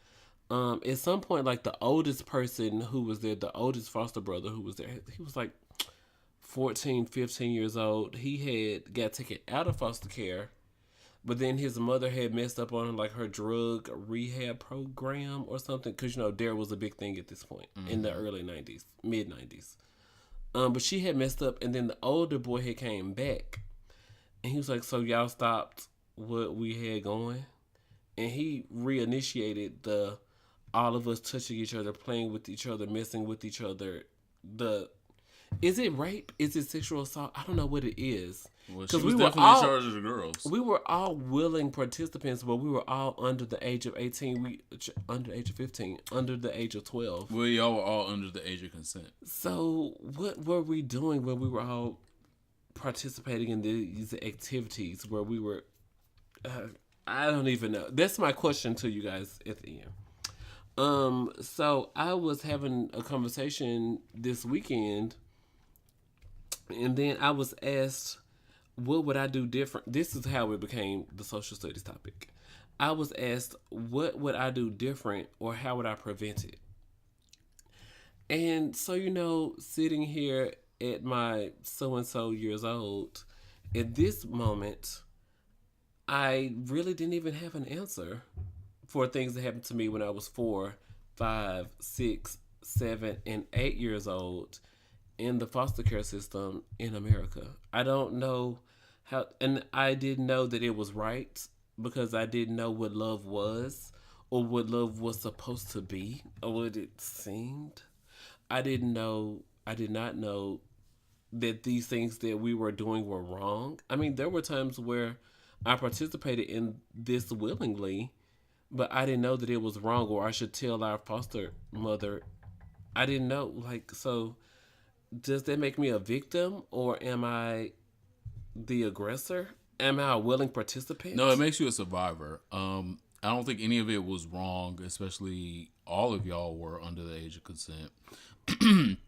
Speaker 2: At some point, like the oldest person who was there, the oldest foster brother who was there, he was like 14, 15 years old. He had got taken out of foster care, but then his mother had messed up on like her drug rehab program or something. Because, you know, DARE was a big thing at this point in the early 90s, mid 90s. But she had messed up, and then the older boy had came back. And he was like, so y'all stopped what we had going? And he reinitiated all of us touching each other, playing with each other, messing with each other. Is it rape? Is it sexual assault? I don't know what it is.
Speaker 1: Well, she was definitely in charge of the girls.
Speaker 2: We were all willing participants, but we were all under the age of 18. Under the age of 15, under the age of 12.
Speaker 1: Well, y'all were all under the age of consent.
Speaker 2: So what were we doing when we were all participating in these activities where we were... I don't even know. That's my question to you guys at the end. So I was having a conversation this weekend, and then I was asked, what would I do different? This is how it became the social studies topic. I was asked, what would I do different, or how would I prevent it? And so, you know, sitting here at my so-and-so years old, at this moment, I really didn't even have an answer for things that happened to me when I was 4, 5, 6, 7, and 8 years old in the foster care system in America. I don't know how, and I didn't know that it was right. because I didn't know what love was or what love was supposed to be or what it seemed. I didn't know, I did not know that these things that we were doing were wrong. I mean, there were times where I participated in this willingly, but I didn't know that it was wrong or I should tell our foster mother. I didn't know. Like, so does that make me a victim or am I the aggressor? Am I a willing participant?
Speaker 1: No, it makes you a survivor. I don't think any of it was wrong, especially all of y'all were under the age of consent. And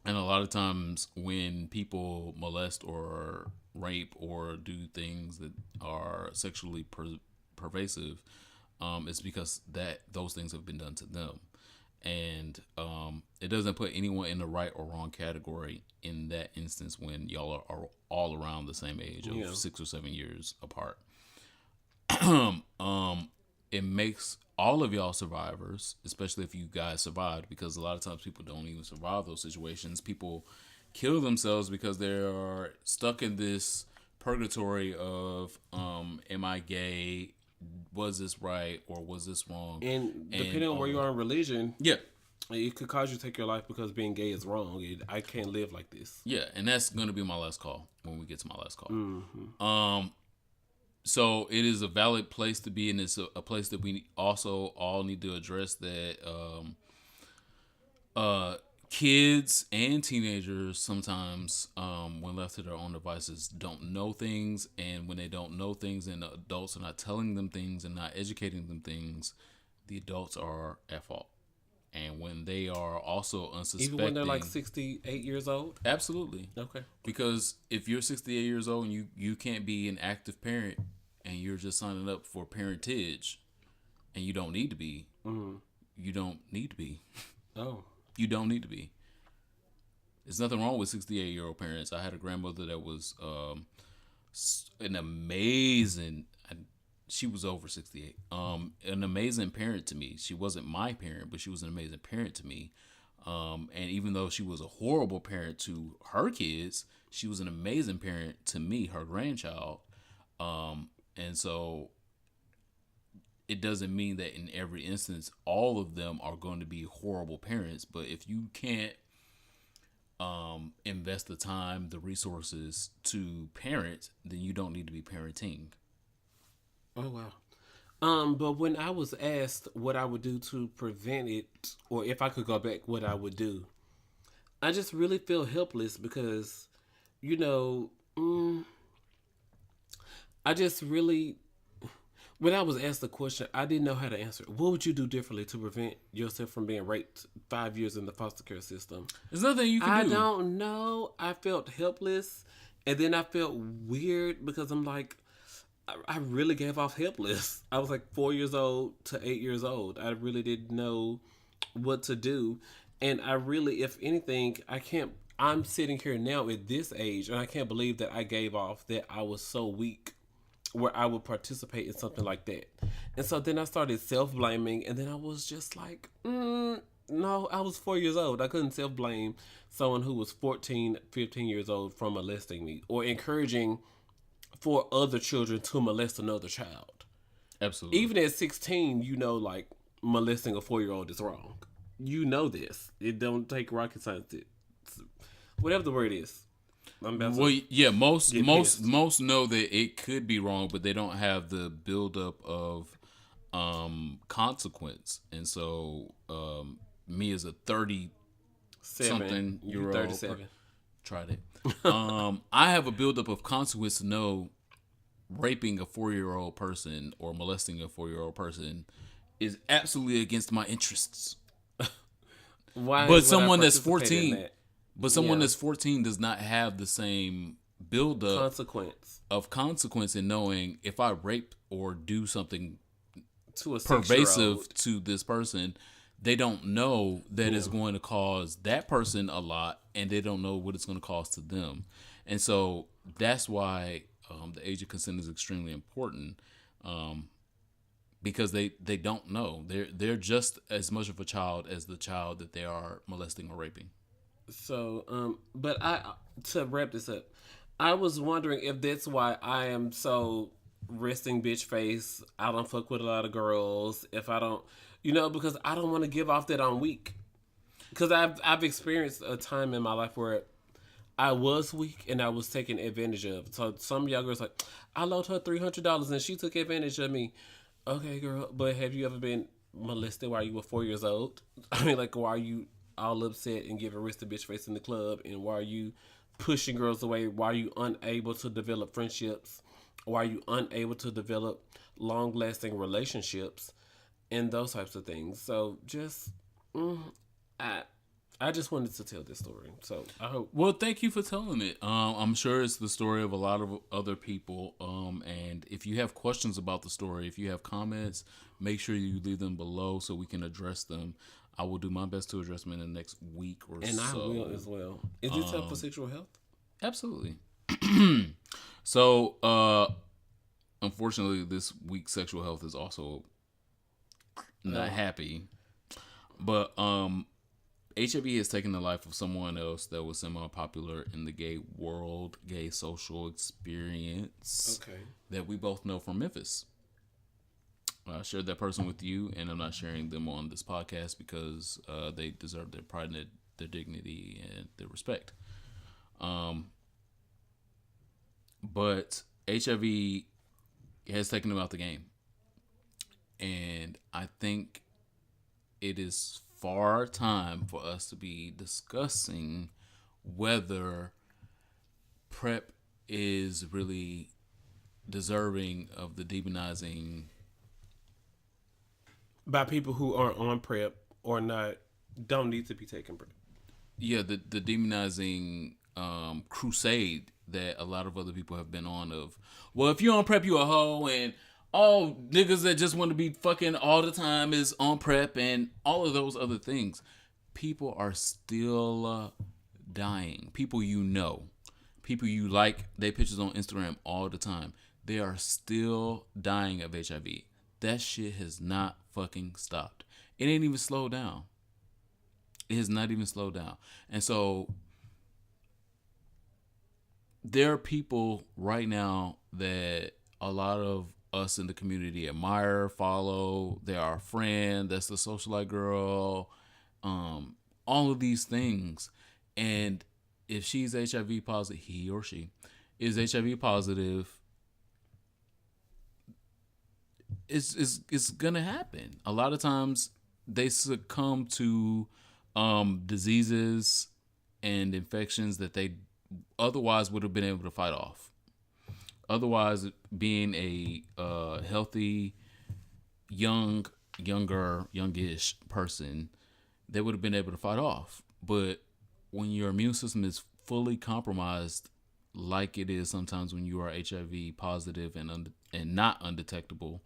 Speaker 1: a lot of times when people molest or rape or do things that are sexually pervasive, it's because that those things have been done to them. And it doesn't put anyone in the right or wrong category in that instance when y'all are all around the same age of 6 or 7 years apart. It makes all of y'all survivors, especially if you guys survived, because a lot of times people don't even survive those situations. People kill themselves because they are stuck in this purgatory of am I gay? Was this right or was this wrong?
Speaker 2: And depending on where you are in religion, it could cause you to take your life because being gay is wrong. I can't live like this.
Speaker 1: Yeah, and that's going to be my last call when we get to my last call. Mm-hmm. So it is a valid place to be, and it's a place that we also all need to address that kids and teenagers sometimes, when left to their own devices, don't know things, and when they don't know things and the adults are not telling them things and not educating them things, the adults are at fault. And when they are also unsuspecting.
Speaker 2: Even when they're like 68 years old?
Speaker 1: Absolutely.
Speaker 2: Okay. Because
Speaker 1: if you're 68 years old and you can't be an active parent and you're just signing up for parentage and you don't need to be, you don't need to be.
Speaker 2: Oh.
Speaker 1: You don't need to be. There's nothing wrong with 68-year-old parents. I had a grandmother that was an amazing, she was over 68, an amazing parent to me. She wasn't my parent, but she was an amazing parent to me. And even though she was a horrible parent to her kids, she was an amazing parent to me, her grandchild. And so it doesn't mean that in every instance, all of them are going to be horrible parents. But if you can't invest the time, the resources to parent, then you don't need to be parenting.
Speaker 2: Oh, wow. But when I was asked what I would do to prevent it, or if I could go back, what I would do, I just really feel helpless because, I just really, when I was asked the question, I didn't know how to answer it. What would you do differently to prevent yourself from being raped 5 years in the foster care system?
Speaker 1: There's nothing you can do.
Speaker 2: I don't know. I felt helpless, and then I felt weird because I'm like, I really gave off helpless. I was like 4 years old to 8 years old. I really didn't know what to do. And I really, if anything, I'm sitting here now at this age, and I can't believe that I gave off that I was so weak where I would participate in something like that. And so then I started self-blaming, and then I was just like, no, I was 4 years old. I couldn't self-blame someone who was 14, 15 years old from molesting me or encouraging for other children to molest another child.
Speaker 1: Absolutely.
Speaker 2: Even at 16, like molesting a 4-year-old is wrong. You know this. It don't take rocket science. Whatever the word is.
Speaker 1: Most know that it could be wrong, but they don't have the buildup of consequence. And so, me as a 30-something year old,
Speaker 2: 37.
Speaker 1: Tried it. I have a buildup of consequence to know raping a 4-year-old person or molesting a 4-year-old person is absolutely against my interests.
Speaker 2: Why?
Speaker 1: But someone that's 14, that's 14 does not have the same buildup of consequence in knowing if I rape or do something
Speaker 2: to a
Speaker 1: pervasive to this person, they don't know that it's going to cause that person a lot, and they don't know what it's going to cause to them. And so that's why the age of consent is extremely important, because they don't know. They're just as much of a child as the child that they are molesting or raping.
Speaker 2: So, but to wrap this up, I was wondering if that's why I am so resting bitch face. I don't fuck with a lot of girls. If I don't, because I don't want to give off that I'm weak. Because I've experienced a time in my life where I was weak and I was taken advantage of. So some young girls like, I loaned her $300 and she took advantage of me. Okay, girl, but have you ever been molested while you were 4 years old? I mean, like, why are you all upset and giving rested bitch face in the club? And why are you pushing girls away? Why are you unable to develop friendships? Why are you unable to develop long-lasting relationships? And those types of things. So just, I just wanted to tell this story. So I hope.
Speaker 1: Well, thank you for telling it. I'm sure it's the story of a lot of other people. And if you have questions about the story, if you have comments, make sure you leave them below so we can address them. I will do my best to address them in the next week or so.
Speaker 2: And I will as well. Is this help for sexual health?
Speaker 1: Absolutely. So, unfortunately, this week's sexual health is also not happy. But HIV has taken the life of someone else that was semi-popular in the gay world, gay social experience that we both know from Memphis. I shared that person with you, and I'm not sharing them on this podcast because they deserve their pride and their dignity and their respect. But HIV has taken them out the game. And I think it is far time for us to be discussing whether PrEP is really deserving of the demonizing
Speaker 2: by people who aren't on PrEP or don't need to be taking PrEP.
Speaker 1: Yeah, the demonizing crusade that a lot of other people have been on of, well, if you're on PrEP, you a hoe, and all niggas that just want to be fucking all the time is on PrEP, and all of those other things. People are still dying. People people you like their pictures on Instagram all the time. They are still dying of HIV. That shit has not fucking stopped. It ain't even slowed down. It has not even slowed down. And so there are people right now that a lot of us in the community admire, follow. They're our friend. That's the socialite girl. All of these things. And if she's HIV positive, he or she is HIV positive, it's gonna happen. A lot of times they succumb to diseases and infections that they otherwise would have been able to fight off. Otherwise, being a healthy, youngish person, they would have been able to fight off. But when your immune system is fully compromised, like it is sometimes when you are HIV positive and not undetectable,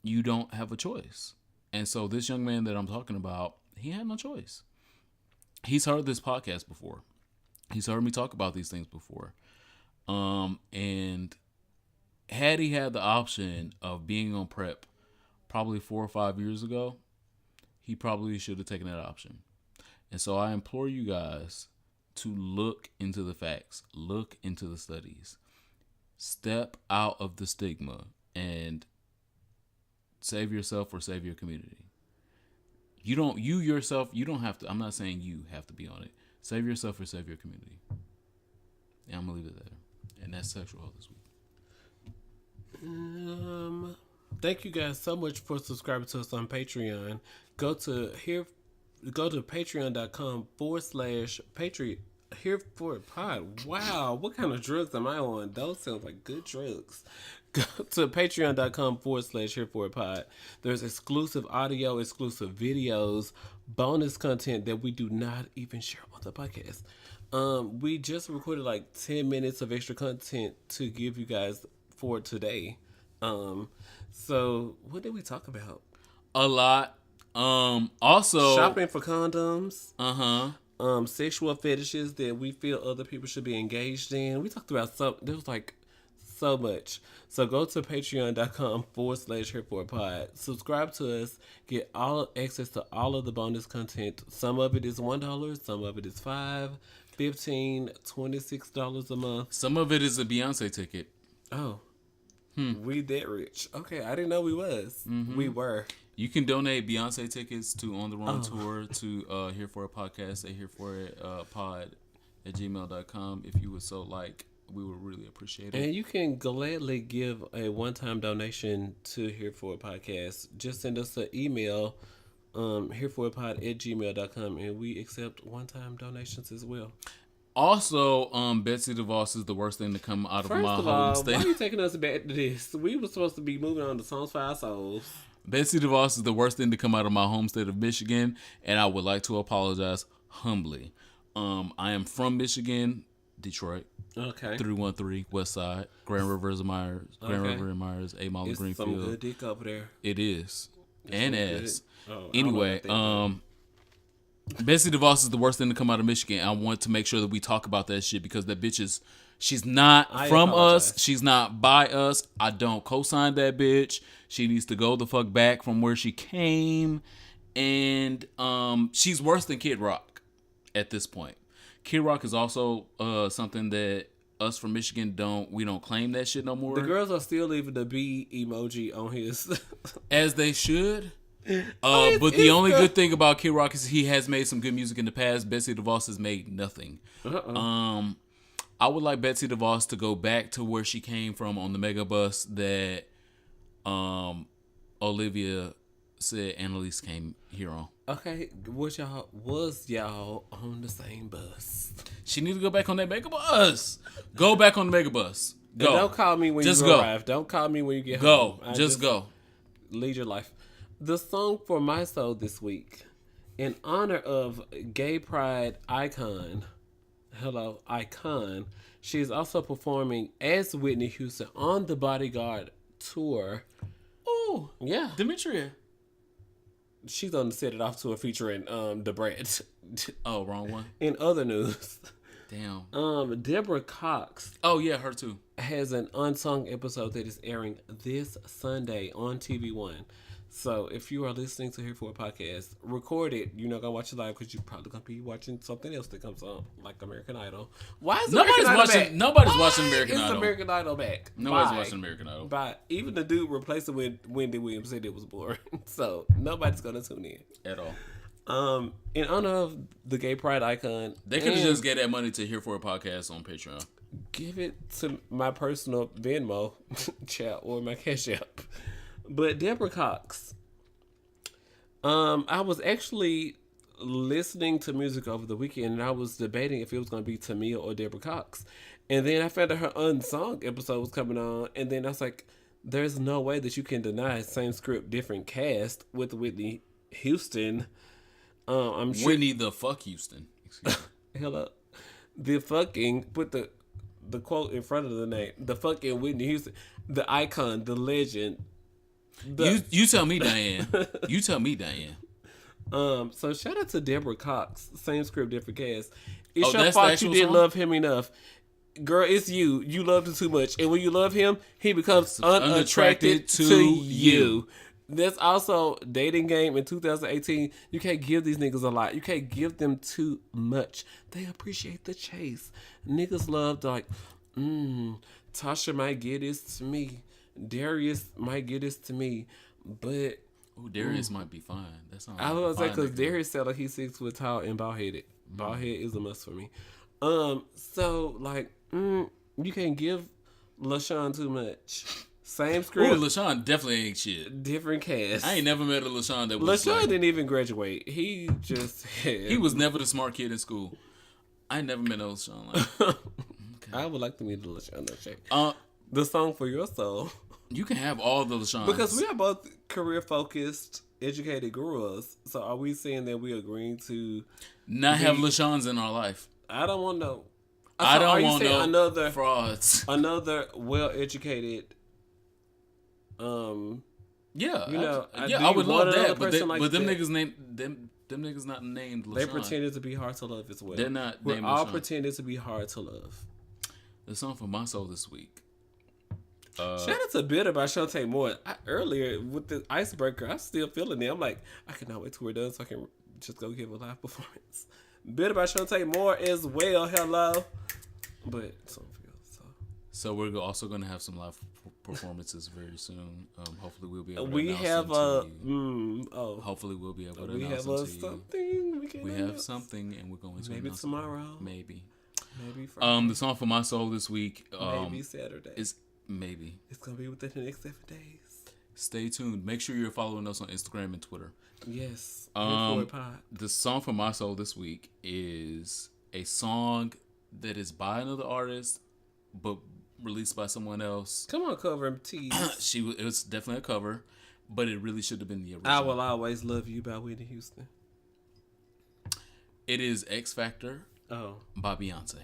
Speaker 1: you don't have a choice. And so this young man that I'm talking about, he had no choice. He's heard this podcast before. He's heard me talk about these things before. And had he had the option of being on PrEP probably 4 or 5 years ago, he probably should have taken that option. And so I implore you guys to look into the facts, look into the studies, step out of the stigma, and save yourself or save your community. You don't have to, I'm not saying you have to be on it. Save yourself or save your community. And I'm going to leave it there. And that's sexual health this week.
Speaker 2: Thank you guys so much for subscribing to us on Patreon. Go to patreon.com/Patreon here for a pod. Wow, what kind of drugs am I on? Those sound like good drugs. Go to patreon.com/here for a pod. There's exclusive audio, exclusive videos, bonus content that we do not even share on the podcast. We just recorded like 10 minutes of extra content to give you guys for today. So what did we talk about?
Speaker 1: A lot. Also
Speaker 2: shopping for condoms. Sexual fetishes that we feel other people should be engaged in. We talked about there was like so much. So go to patreon.com/here for a pod. Subscribe to us. Get all access to all of the bonus content. Some of it is $1. Some of it is $5, $15, $26 a month.
Speaker 1: Some of it is a Beyonce ticket.
Speaker 2: Oh. We that rich. Okay, I didn't know we was. We were.
Speaker 1: You can donate Beyonce tickets to On the Run Tour to Here For It Podcast at Here For It pod at gmail.com if you would so like. We would really appreciate it.
Speaker 2: And you can gladly give a one-time donation to Here For It Podcast. Just send us an email, hereforitpod@gmail.com, and we accept one-time donations as well.
Speaker 1: Also, Betsy DeVos is the worst thing to come out of my home state.
Speaker 2: Why are you taking us back to this? We were supposed to be moving on to Songs for Our Souls.
Speaker 1: Betsy DeVos is the worst thing to come out of my home state of Michigan, and I would like to apologize humbly. I am from Michigan, Detroit.
Speaker 2: Okay.
Speaker 1: 313 West Side, Grand River and Myers, 8 Mile
Speaker 2: It's
Speaker 1: Greenfield.
Speaker 2: some good dick over there.
Speaker 1: It is. And ass.
Speaker 2: Oh,
Speaker 1: Anyway, Betsy DeVos is the worst thing to come out of Michigan. I want to make sure that we talk about that shit because that bitch is, she's not from us. She's not by us. I don't co-sign that bitch. She needs to go the fuck back from where she came. And she's worse than Kid Rock at this point. Kid Rock is also something that us from Michigan we don't claim that shit no more.
Speaker 2: The girls are still leaving the B emoji on his.
Speaker 1: As they should. But the only good thing about Kid Rock is he has made some good music in the past. Betsy DeVos has made nothing. I would like Betsy DeVos to go back to where she came from on the mega bus that Olivia said Annalise came here on.
Speaker 2: Okay, was y'all on the same bus?
Speaker 1: She need to go back on that mega bus. Go back on the mega bus. Go.
Speaker 2: And don't call me when
Speaker 1: just
Speaker 2: you
Speaker 1: go.
Speaker 2: arrive. Don't call me when you get
Speaker 1: home.
Speaker 2: Go.
Speaker 1: Just go.
Speaker 2: Lead your life. The song for my soul this week, in honor of gay pride icon, she is also performing as Whitney Houston on the Bodyguard tour.
Speaker 1: Oh,
Speaker 2: yeah.
Speaker 1: Demetria.
Speaker 2: She's on the Set It Off tour featuring the Brat.
Speaker 1: Oh, wrong one.
Speaker 2: In other news.
Speaker 1: Damn.
Speaker 2: Deborah Cox.
Speaker 1: Oh, yeah, her too.
Speaker 2: Has an unsung episode that is airing this Sunday on TV One. So if you are listening to Here For a Podcast, record it. You're not gonna watch it live because you're probably gonna be watching something else that comes on, like American Idol. Why is
Speaker 1: nobody's
Speaker 2: watching
Speaker 1: American Idol?
Speaker 2: American Idol back?
Speaker 1: Nobody's watching American Idol.
Speaker 2: Even the dude replaced it with Wendy Williams said it was boring. So nobody's gonna tune in
Speaker 1: at all.
Speaker 2: In honor of the gay pride icon,
Speaker 1: they could have just gave that money to Here For a Podcast on Patreon.
Speaker 2: Give it to my personal Venmo chat or my Cash App. But Deborah Cox, I was actually listening to music over the weekend, and I was debating if it was going to be Tamia or Deborah Cox. And then I found out her unsung episode was coming on, and then I was like, there's no way that you can deny same script, different cast with Whitney Houston. I'm sure
Speaker 1: Whitney the fuck Houston.
Speaker 2: Hello. The fucking, put the quote in front of the name, the fucking Whitney Houston, the icon, the legend.
Speaker 1: You tell me, Diane. You tell me, Diane.
Speaker 2: So shout out to Deborah Cox. Same script, different cast. It's your
Speaker 1: that's
Speaker 2: fault you didn't
Speaker 1: song?
Speaker 2: love him enough. Girl, it's you. You loved him too much. And when you love him, he becomes unattracted to you. That's also dating game in 2018. You can't give these niggas a lot. You can't give them too much. They appreciate the chase. Niggas love like, Tasha might get this to me. Darius might get this to me. But
Speaker 1: Darius might be fine. That's not.
Speaker 2: I was like, because Darius sound like he's 6 foot tall and bald headed. Bald head is a must for me. So like, you can't give LaShawn too much. Same script.
Speaker 1: Ooh, LaShawn definitely ain't shit.
Speaker 2: Different cast.
Speaker 1: I ain't never met a LaShawn that was
Speaker 2: LaShawn didn't even graduate. He just
Speaker 1: he was never the smart kid in school. I never met no LaShawn like that.
Speaker 2: Okay. I would like to meet the LaShawn. The song for your soul.
Speaker 1: You can have all the LaShawns.
Speaker 2: Because we are both career focused, educated girls. So are we saying that we agreeing to
Speaker 1: not have LaShawns in our life?
Speaker 2: I don't want no.
Speaker 1: I don't want no
Speaker 2: another
Speaker 1: frauds.
Speaker 2: Another well educated.
Speaker 1: Yeah,
Speaker 2: you know,
Speaker 1: I would love that, but them
Speaker 2: like
Speaker 1: niggas them niggas not named LaShawn.
Speaker 2: They pretended to be hard to love as well.
Speaker 1: They're not.
Speaker 2: We're all pretended to be hard to love.
Speaker 1: The song for my soul this week.
Speaker 2: Shout out to Bitter by Shantae Moore. Earlier with the Icebreaker, I'm still feeling it. I'm like, I cannot wait till we're done so I can just go give a live performance. Bitter by Shantae Moore as well. Hello, but
Speaker 1: So we're also going to have some live performances very soon. Hopefully we'll be able to
Speaker 2: We
Speaker 1: announce
Speaker 2: have
Speaker 1: them to you.
Speaker 2: oh,
Speaker 1: Hopefully we'll be able to
Speaker 2: we
Speaker 1: announce
Speaker 2: have
Speaker 1: them to you.
Speaker 2: something.
Speaker 1: We have something, and we're going to
Speaker 2: maybe
Speaker 1: announce
Speaker 2: tomorrow.
Speaker 1: It. Maybe
Speaker 2: Friday.
Speaker 1: the song for my soul this week.
Speaker 2: Maybe Saturday.
Speaker 1: Is maybe
Speaker 2: it's gonna be within the next 7 days.
Speaker 1: Stay tuned. Make sure you're following us on Instagram and Twitter.
Speaker 2: Yes.
Speaker 1: The song for my soul this week is a song that is by another artist, but released by someone else.
Speaker 2: Come on, cover and tease.
Speaker 1: It was definitely a cover, but it really should have been the original.
Speaker 2: I Will Always Love You by Whitney Houston.
Speaker 1: It is X Factor. By Beyonce.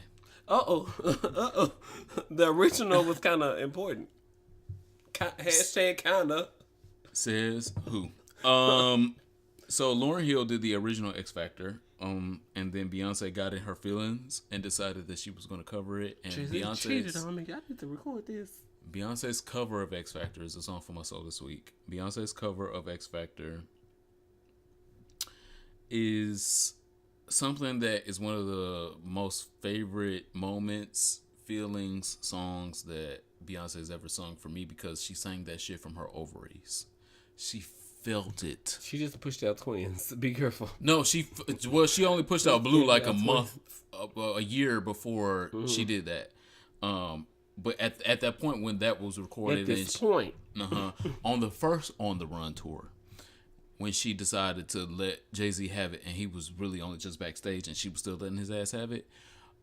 Speaker 2: The original was kind of important. Hashtag kinda.
Speaker 1: Says who? So Lauryn Hill did the original X Factor. And then Beyonce got in her feelings and decided that she was going to cover it. And Beyonce
Speaker 2: cheated on me. I need to record this.
Speaker 1: Beyonce's cover of X Factor is a song for my soul this week. Beyonce's cover of X Factor is something that is one of the most favorite moments, feelings, songs that Beyonce's ever sung for me, because she sang that shit from her ovaries. She felt it.
Speaker 2: She just pushed out twins. Be careful.
Speaker 1: No, she only pushed out Blue like a year before she did that. But at that point when that was recorded,
Speaker 2: at this point,
Speaker 1: on the first On the Run tour, when she decided to let Jay-Z have it, and he was really only just backstage, and she was still letting his ass have it.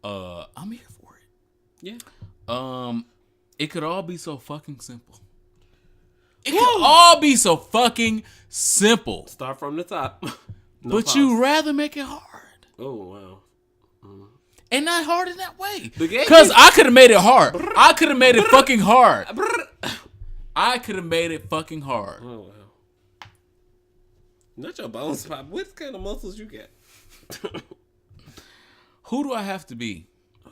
Speaker 1: I'm here for it.
Speaker 2: Yeah.
Speaker 1: It could all be so fucking simple. It could all be so fucking simple.
Speaker 2: Start from the top.
Speaker 1: But you rather make it hard.
Speaker 2: Oh, wow.
Speaker 1: And not hard in that way. Because I could have made it hard. I could have made it fucking hard. I could have made it fucking hard.
Speaker 2: Oh, wow. Not your bones pop. What kind of muscles you got?
Speaker 1: Who do I have to be?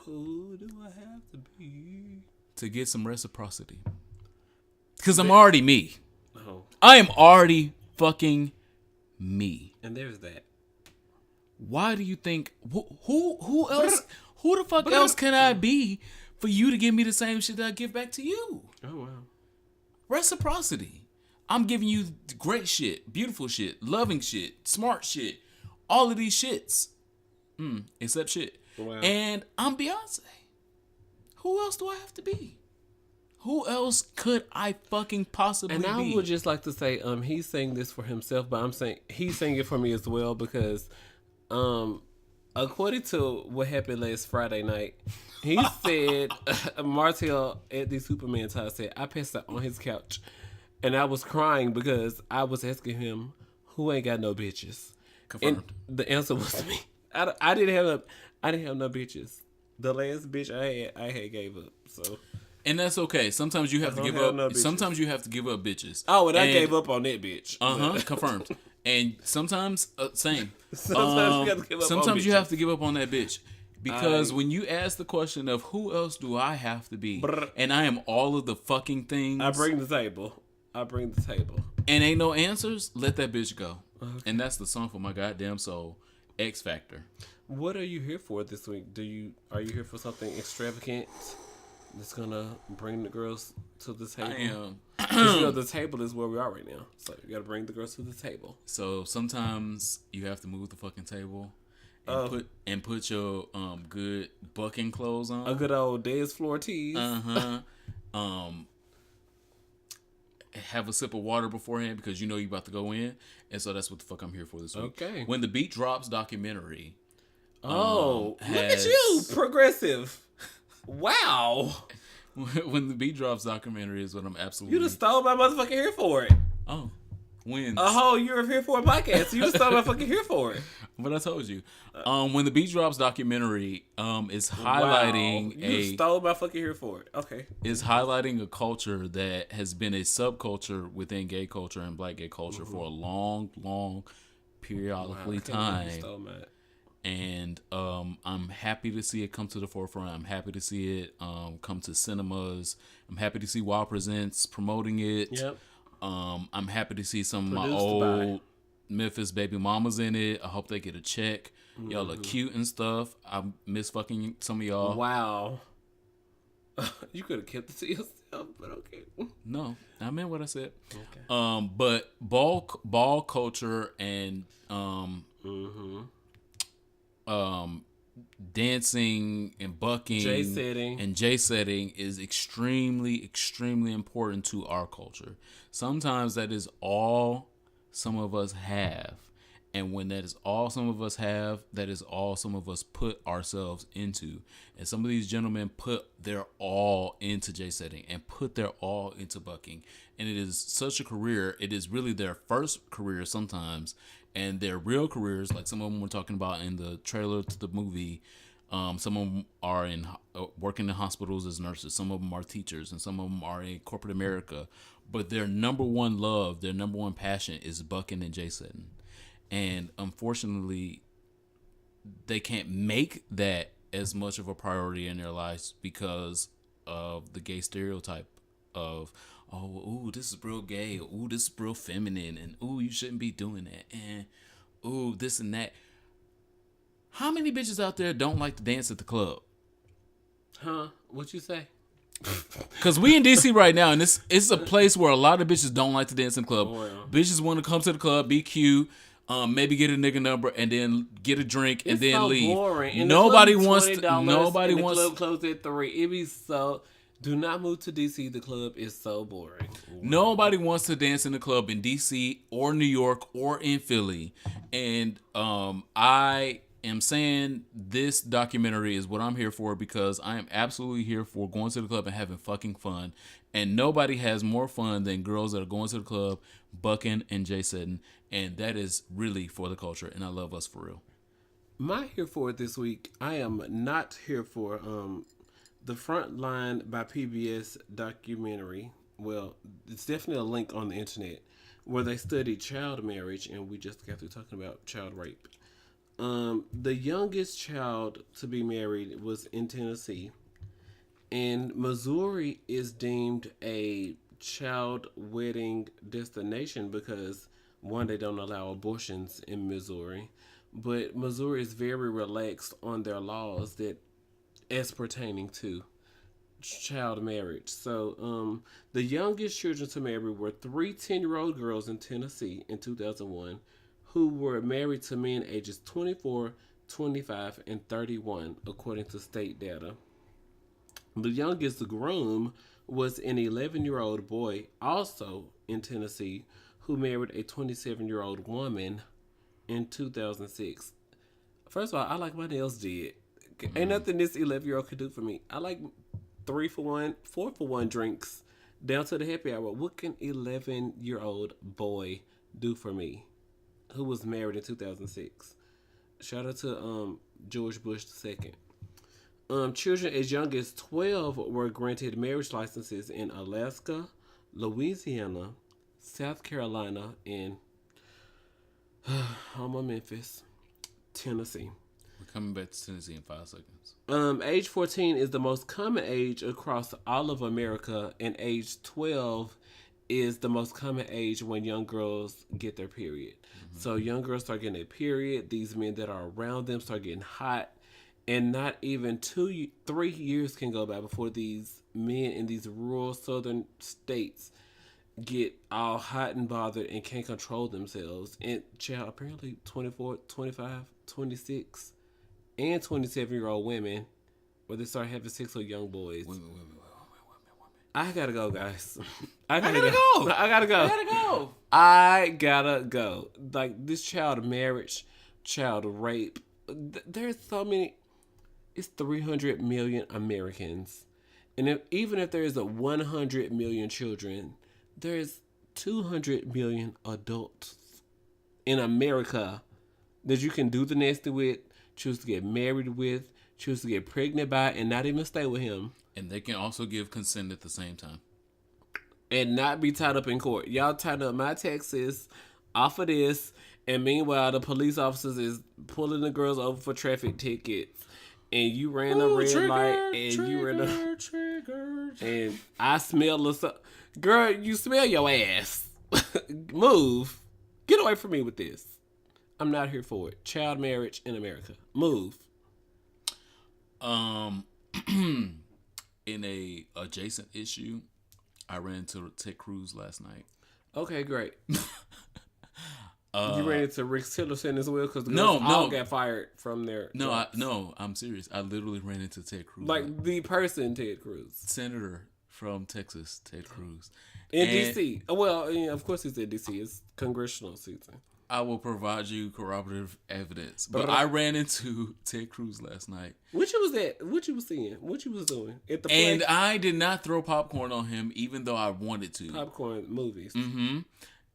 Speaker 2: Who do I have to be?
Speaker 1: To get some reciprocity. Because I'm already me.
Speaker 2: Oh.
Speaker 1: I am already fucking me.
Speaker 2: And there's that.
Speaker 1: Why do you think who else? Who the fuck else can I be for you to give me the same shit that I give back to you?
Speaker 2: Oh wow.
Speaker 1: Reciprocity. I'm giving you great shit, beautiful shit, loving shit, smart shit, all of these shits, except shit.
Speaker 2: Wow.
Speaker 1: And I'm Beyonce. Who else do I have to be? Who else could I fucking possibly be?
Speaker 2: And I would just like to say, he's saying this for himself, but I'm saying he's saying it for me as well, because, according to what happened last Friday night, he said, Martell at the Superman time said, I passed out on his couch, and I was crying because I was asking him, who ain't got no bitches?
Speaker 1: Confirmed.
Speaker 2: And the answer was me. I didn't have no bitches. The last bitch I had gave up. So.
Speaker 1: And that's okay. Sometimes you have to give up. Sometimes you have to give up bitches.
Speaker 2: Oh, and I gave up on that bitch.
Speaker 1: Confirmed. And sometimes, same.
Speaker 2: Sometimes
Speaker 1: you have to give up on that bitch. Because when you ask the question of who else do I have to be, and I am all of the fucking things.
Speaker 2: I bring the table.
Speaker 1: And ain't no answers, let that bitch go. Okay. And that's the song for my goddamn soul, X Factor.
Speaker 2: What are you here for this week? Are you here for something extravagant that's gonna bring the girls to the table?
Speaker 1: I am.
Speaker 2: The table is where we are right now, so you gotta bring the girls to the table.
Speaker 1: So sometimes you have to move the fucking table and put your good bucking clothes on.
Speaker 2: A good old dance floor tease.
Speaker 1: Have a sip of water beforehand because you know you're about to go in, and so that's what the fuck I'm here for this week.
Speaker 2: Okay.
Speaker 1: When the Beat Drops documentary.
Speaker 2: Look at you, progressive. Wow.
Speaker 1: When the Beat Drops documentary is what I'm absolutely.
Speaker 2: You just stole my motherfucking here for it.
Speaker 1: Oh, when
Speaker 2: a whole year of here for a podcast. You just stole my fucking here for it.
Speaker 1: But I told you, when the Beat Drops documentary is highlighting
Speaker 2: you stole my fucking here for it. Okay,
Speaker 1: is highlighting a culture that has been a subculture within gay culture and black gay culture for a long periodically time.
Speaker 2: You stole mine.
Speaker 1: And I'm happy to see it come to the forefront. I'm happy to see it come to cinemas. I'm happy to see Wild Presents promoting it.
Speaker 2: Yep.
Speaker 1: I'm happy to see some
Speaker 2: Produced
Speaker 1: of my old Memphis baby mamas in it. I hope they get a check. Y'all look cute and stuff. I miss fucking some of y'all.
Speaker 2: Wow. You could have kept it to yourself, but okay.
Speaker 1: No, I meant what I said.
Speaker 2: Okay.
Speaker 1: But ball culture and dancing and bucking J setting is extremely important to our culture. Sometimes that is all some of us have. And when that is all some of us have, that is all some of us put ourselves into. And some of these gentlemen put their all into J setting and put their all into bucking. And it is such a career. It is really their first career sometimes. And their real careers, like some of them were talking about in the trailer to the movie, some of them are in working in hospitals as nurses. Some of them are teachers, and some of them are in corporate America. But their number one love, their number one passion is bucking and J setting. And unfortunately, they can't make that as much of a priority in their lives because of the gay stereotype of, oh, ooh, this is real gay, ooh, this is real feminine, and ooh, you shouldn't be doing that, and ooh, this and that. How many bitches out there don't like to dance at the club?
Speaker 2: Huh? What you say?
Speaker 1: Because we in DC right now, and it's a place where a lot of bitches don't like to dance in the club. Oh, yeah. Bitches want to come to the club, be cute, maybe get a nigga number, and then get a drink, and then leave.
Speaker 2: Boring.
Speaker 1: Nobody wants to. Nobody
Speaker 2: and
Speaker 1: wants.
Speaker 2: The club closed at 3. It be so. Do not move to DC. The club is so boring.
Speaker 1: Nobody wants to dance in the club in DC or New York or in Philly, and I am saying this documentary is what I'm here for because I am absolutely here for going to the club and having fucking fun. And nobody has more fun than girls that are going to the club, bucking and J-setting. And that is really for the culture. And I love us for real.
Speaker 2: My here for it this week, I am not here for the Frontline by PBS documentary. Well, it's definitely a link on the internet where they study child marriage. And we just got through talking about child rape. The youngest child to be married was in Tennessee. And Missouri is deemed a child wedding destination because, one, they don't allow abortions in Missouri. But Missouri is very relaxed on their laws that as pertaining to child marriage. So the youngest children to marry were 3 10-year-old girls in Tennessee in 2001 who were married to men ages 24, 25, and 31, according to state data. The youngest groom was an 11-year-old boy, also in Tennessee, who married a 27-year-old woman in 2006. First of all, I like my nails did. Ain't nothing this 11-year-old could do for me. I like 3 for 1, 4 for 1 drinks down to the happy hour. What can 11-year-old boy do for me who was married in 2006? Shout out to George Bush II. Children as young as 12 were granted marriage licenses in Alaska, Louisiana, South Carolina, and home of Memphis, Tennessee.
Speaker 1: We're coming back to Tennessee in 5 seconds.
Speaker 2: Age 14 is the most common age across all of America, and age 12 is the most common age when young girls get their period. Mm-hmm. So young girls start getting a period. These men that are around them start getting hot. And not even 2-3 years can go by before these men in these rural southern states get all hot and bothered and can't control themselves. And child, apparently 24, 25, 26, and 27-year-old women, where they start having sex with young boys. Women. I gotta go, guys. I gotta go. Like, this child marriage, child rape. There's so many. It's 300 million Americans. And even if there is 100 million children, there's 200 million adults in America that you can do the nasty with, choose to get married with, choose to get pregnant by, and not even stay with him.
Speaker 1: And they can also give consent at the same time.
Speaker 2: And not be tied up in court. Y'all tied up my taxes off of this, and meanwhile the police officers is pulling the girls over for traffic tickets. And you ran a red light, and you ran a... And I smell the... Girl, you smell your ass. Move. Get away from me with this. I'm not here for it. Child marriage in America. Move.
Speaker 1: in a adjacent issue, I ran into Ted Cruz last night.
Speaker 2: Okay, great. You ran into Rick Tillerson as well because
Speaker 1: No,
Speaker 2: all got fired from their jobs.
Speaker 1: I'm serious. I literally ran into Ted Cruz.
Speaker 2: Like the person, Ted Cruz.
Speaker 1: Senator from Texas, Ted Cruz.
Speaker 2: In D.C. Well, yeah, of course he's in D.C. It's congressional season.
Speaker 1: I will provide you corroborative evidence. But I ran into Ted Cruz last night.
Speaker 2: What you was at? What you was seeing? What you was doing? At the
Speaker 1: And
Speaker 2: play?
Speaker 1: I did not throw popcorn on him, even though I wanted to.
Speaker 2: Popcorn movies.
Speaker 1: Mm-hmm.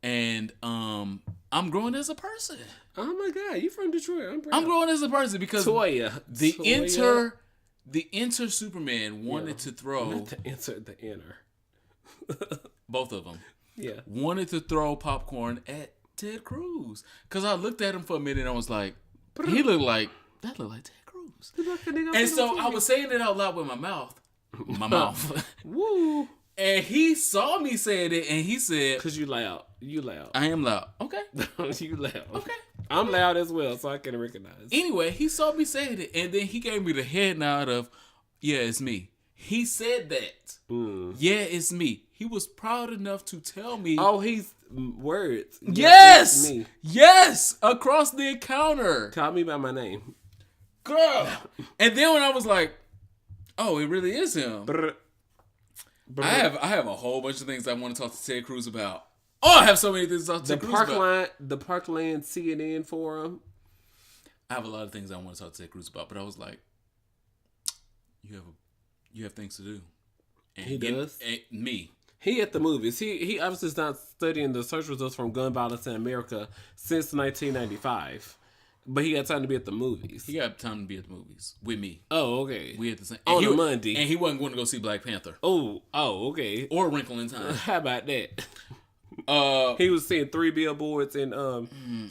Speaker 1: And I'm growing as a person.
Speaker 2: Oh my God, you from Detroit? I'm proud.
Speaker 1: I'm growing as a person because
Speaker 2: Toya.
Speaker 1: the Enter Superman wanted to throw
Speaker 2: Not the inner.
Speaker 1: both of them.
Speaker 2: Yeah.
Speaker 1: Wanted to throw popcorn at Ted Cruz because I looked at him for a minute and I was like, that looked like Ted Cruz. And so I was saying it out loud with my mouth.
Speaker 2: Woo.
Speaker 1: And he saw me saying it and he said,
Speaker 2: "Cause you loud. You loud.
Speaker 1: I am loud. Okay.
Speaker 2: You loud.
Speaker 1: Okay.
Speaker 2: I'm loud as well, so I can recognize."
Speaker 1: Anyway, he saw me saying it and then he gave me the head nod of, yeah, it's me. He said that. Yeah, it's me. He was proud enough to tell me.
Speaker 2: Oh, he's words.
Speaker 1: Yes.
Speaker 2: Me.
Speaker 1: Yes. Across the encounter.
Speaker 2: Call me by my name.
Speaker 1: Girl. And then when I was like, oh, it really is him. I have a whole bunch of things I want to talk to Ted Cruz about. Oh, I have so many things to talk to Ted Cruz about.
Speaker 2: The Parkland CNN forum.
Speaker 1: I have a lot of things I want to talk to Ted Cruz about, but I was like, you have things to do. And
Speaker 2: he does?
Speaker 1: Me.
Speaker 2: He at the movies. He obviously is not studying the search results from gun violence in America since 1995. But he got time to be at the movies.
Speaker 1: He got time to be at the movies with me.
Speaker 2: Oh, okay.
Speaker 1: We at the same
Speaker 2: on a Monday.
Speaker 1: And he wasn't going to go see Black Panther.
Speaker 2: Oh, okay.
Speaker 1: Or Wrinkle in Time.
Speaker 2: How about that? He was seeing 3 billboards in
Speaker 1: I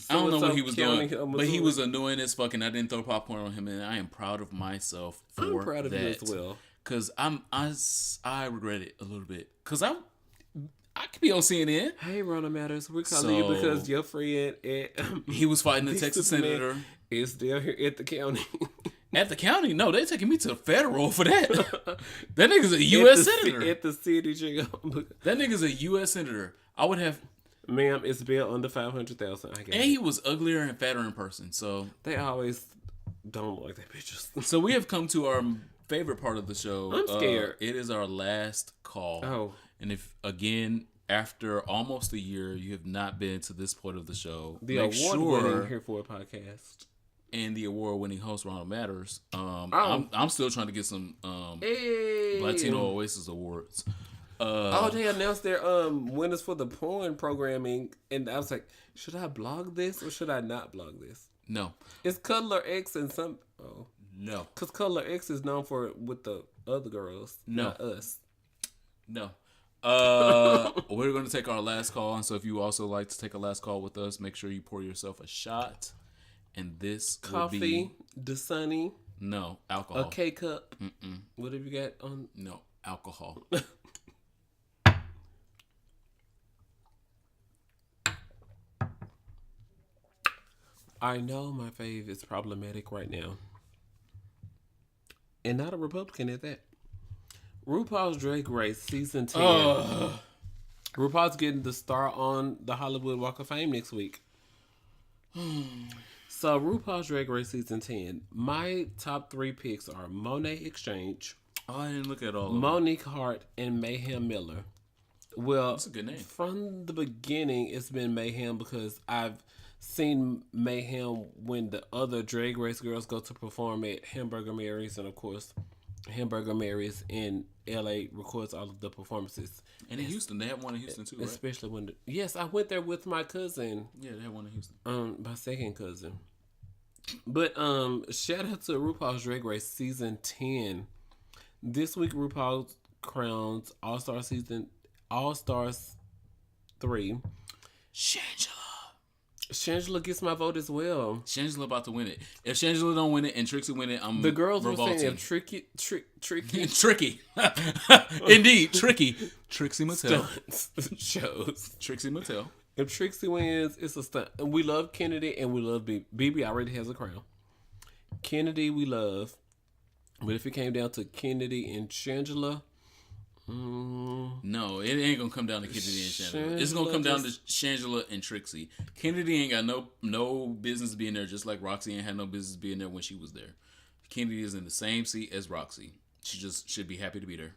Speaker 1: don't know what he was doing, but he was annoying as fuck, and I didn't throw popcorn on him, and I am proud of myself for that.
Speaker 2: I'm proud of you as well.
Speaker 1: Because I regret it a little bit. Because I could be on CNN.
Speaker 2: Hey, Ronald Matters, we're calling you because your friend
Speaker 1: he was fighting the Texas senator.
Speaker 2: Is still here at the county.
Speaker 1: At the county? No, they taking me to the federal for that. That nigga's a U.S. senator.
Speaker 2: At the city jail.
Speaker 1: That nigga's a U.S. senator. I would have...
Speaker 2: Ma'am, it's bail under 500,000. I guess.
Speaker 1: And he was uglier and fatter in person, so...
Speaker 2: They always don't look like that bitches.
Speaker 1: So we have come to our favorite part of the show.
Speaker 2: I'm scared.
Speaker 1: It is our last call.
Speaker 2: Oh.
Speaker 1: And if, again, after almost a year, you have not been to this point of the show,
Speaker 2: the award-winning Here For a Podcast.
Speaker 1: And the award-winning host, Ronald Matters. I'm still trying to get some Latino Oasis awards.
Speaker 2: They announced their winners for the porn programming, and I was like, should I blog this or should I not blog this?
Speaker 1: No.
Speaker 2: It's Cuddler X and some... Oh.
Speaker 1: No.
Speaker 2: Because Cuddler X is known for it with the other girls, not us.
Speaker 1: No. We're going to take our last call, and so if you also like to take a last call with us, make sure you pour yourself a shot. And this
Speaker 2: coffee, Dasani.
Speaker 1: No, alcohol.
Speaker 2: A K-cup. Mm-mm. What have you got on?
Speaker 1: No, alcohol.
Speaker 2: I know my fave is problematic right now. And not a Republican at that. RuPaul's Drag Race Season 10. RuPaul's getting the star on the Hollywood Walk of Fame next week. So, RuPaul's Drag Race Season 10. My top 3 picks are Monet Exchange.
Speaker 1: Oh, I didn't look at all.
Speaker 2: Monique Hart and Mayhem Miller. Well,
Speaker 1: that's a good name.
Speaker 2: From the beginning, it's been Mayhem because I've seen Mayhem when the other Drag Race girls go to perform at Hamburger Mary's, and of course, Hamburger Mary's in LA records all of the performances. And
Speaker 1: in Houston, they have one in Houston too, right?
Speaker 2: Especially when yes, I went there with my cousin.
Speaker 1: Yeah, they have one in Houston.
Speaker 2: My second cousin. But shout out to RuPaul's Drag Race Season 10. This week RuPaul crowns All-Stars 3. Shangela gets my vote as well.
Speaker 1: Shangela about to win it. If Shangela don't win it and Trixie win it, I'm
Speaker 2: the girls
Speaker 1: revolting.
Speaker 2: were saying Tricky.
Speaker 1: Indeed, Tricky. Trixie Mattel
Speaker 2: shows.
Speaker 1: Trixie Mattel.
Speaker 2: If Trixie wins, it's a stunt. And we love Kennedy and we love BB. BB already has a crown. Kennedy we love. But if it came down to Kennedy and Shangela,
Speaker 1: no, it ain't gonna come down to Kennedy and Shangela. It's gonna come down to Shangela and Trixie. Kennedy ain't got no business being there, just like Roxy ain't had no business being there when she was there. Kennedy is in the same seat as Roxy. She just should be happy to be there.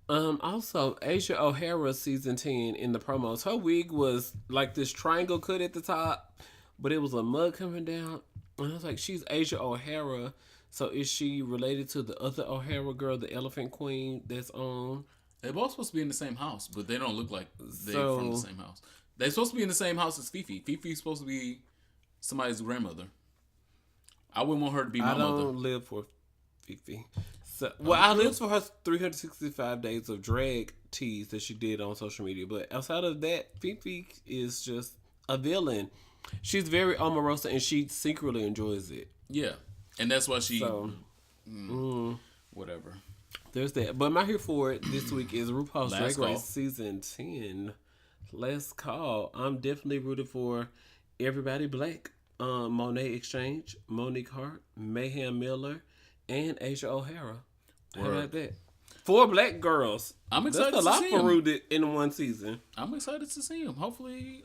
Speaker 2: Also, Asia O'Hara season 10 in the promos, her wig was like this triangle cut at the top, but it was a mug coming down. And I was like, she's Asia O'Hara. So is she related to the other O'Hara girl, the Elephant Queen that's on?
Speaker 1: They're both supposed to be in the same house, but they don't look like they're from the same house. They're supposed to be in the same house as Fifi. Fifi's supposed to be somebody's grandmother. I wouldn't want her to be my mother.
Speaker 2: I don't live for Fifi. So, well, I live for her 365 days of drag tease that she did on social media. But outside of that, Fifi is just a villain. She's very Omarosa and she secretly enjoys it.
Speaker 1: Yeah. And that's why she... whatever.
Speaker 2: There's that. But my here for it this week is RuPaul's Drag Race Season 10. Last call. I'm definitely rooted for everybody black. Monet Exchange, Monique Hart, Mayhem Miller, and Asia O'Hara. How about that? 4 black girls.
Speaker 1: I'm excited to see
Speaker 2: That's a lot for rooted in one season.
Speaker 1: I'm excited to see them. Hopefully,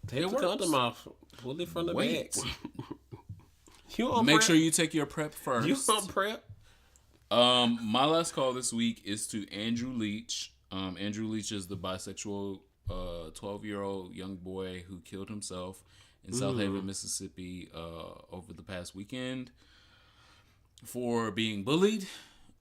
Speaker 2: take the condom off. Pull it from the back.
Speaker 1: Make sure you take your prep first.
Speaker 2: You on prep?
Speaker 1: My last call this week is to Andrew Leach. Andrew Leach is the bisexual 12-year-old young boy who killed himself in South Haven, Mississippi over the past weekend for being bullied.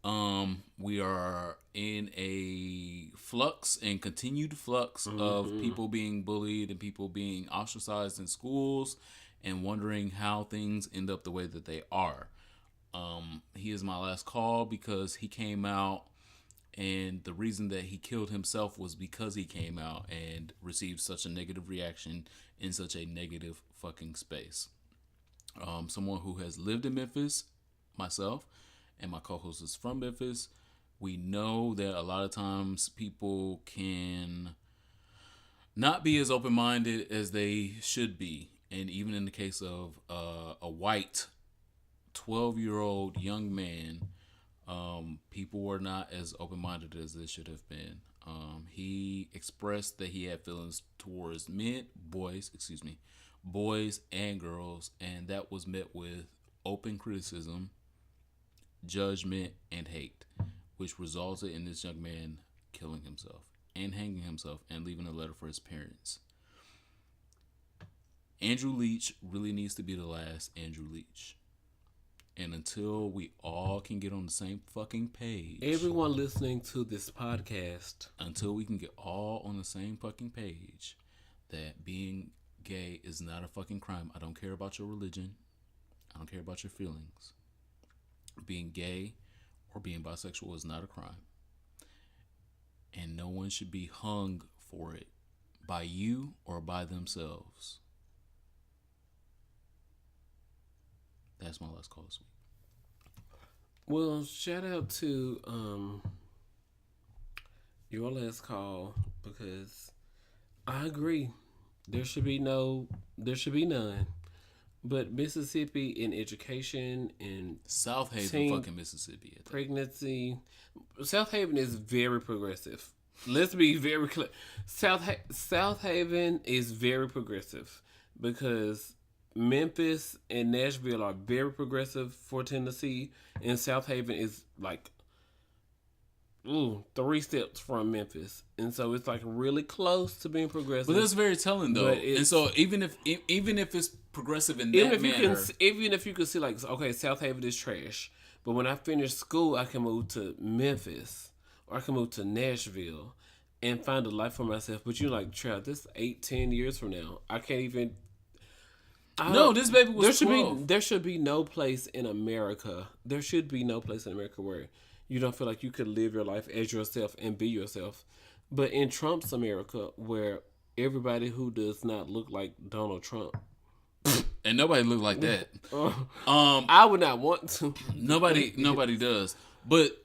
Speaker 1: We are in a flux and continued flux of people being bullied and people being ostracized in schools and wondering how things end up the way that they are. He is my last call because he came out, and the reason that he killed himself was because he came out and received such a negative reaction in such a negative fucking space. Someone who has lived in Memphis, myself, and my co-host is from Memphis. We know that a lot of times people can not be as open-minded as they should be. And even in the case of a white 12-year-old young man, people were not as open-minded as they should have been. He expressed that he had feelings towards boys and girls, and that was met with open criticism, judgment, and hate, which resulted in this young man killing himself and hanging himself and leaving a letter for his parents. Andrew Leach really needs to be the last Andrew Leach. And until we all can get on the same fucking page.
Speaker 2: Everyone listening to this podcast.
Speaker 1: Until we can get all on the same fucking page that being gay is not a fucking crime. I don't care about your religion. I don't care about your feelings. Being gay or being bisexual is not a crime. And no one should be hung for it by you or by themselves. That's my last call this week.
Speaker 2: Well, shout out to your last call, because I agree. There should be none. But Mississippi in education and
Speaker 1: South Haven, fucking Mississippi.
Speaker 2: Pregnancy. South Haven is very progressive. Let's be very clear. South Haven is very progressive because Memphis and Nashville are very progressive for Tennessee, and South Haven is like 3 steps from Memphis, and so it's like really close to being progressive.
Speaker 1: But that's very telling, though. And so even if it's progressive in that manner,
Speaker 2: even if you can see like, okay, South Haven is trash, but when I finish school, I can move to Memphis or I can move to Nashville and find a life for myself. But you're like, Trout, this 8-10 years from now, I can't even.
Speaker 1: No, this baby was 12.
Speaker 2: There should be no place in America. There should be no place in America where you don't feel like you could live your life as yourself and be yourself. But in Trump's America, where everybody who does not look like Donald Trump,
Speaker 1: and nobody look like that.
Speaker 2: I would not want to.
Speaker 1: Nobody does. But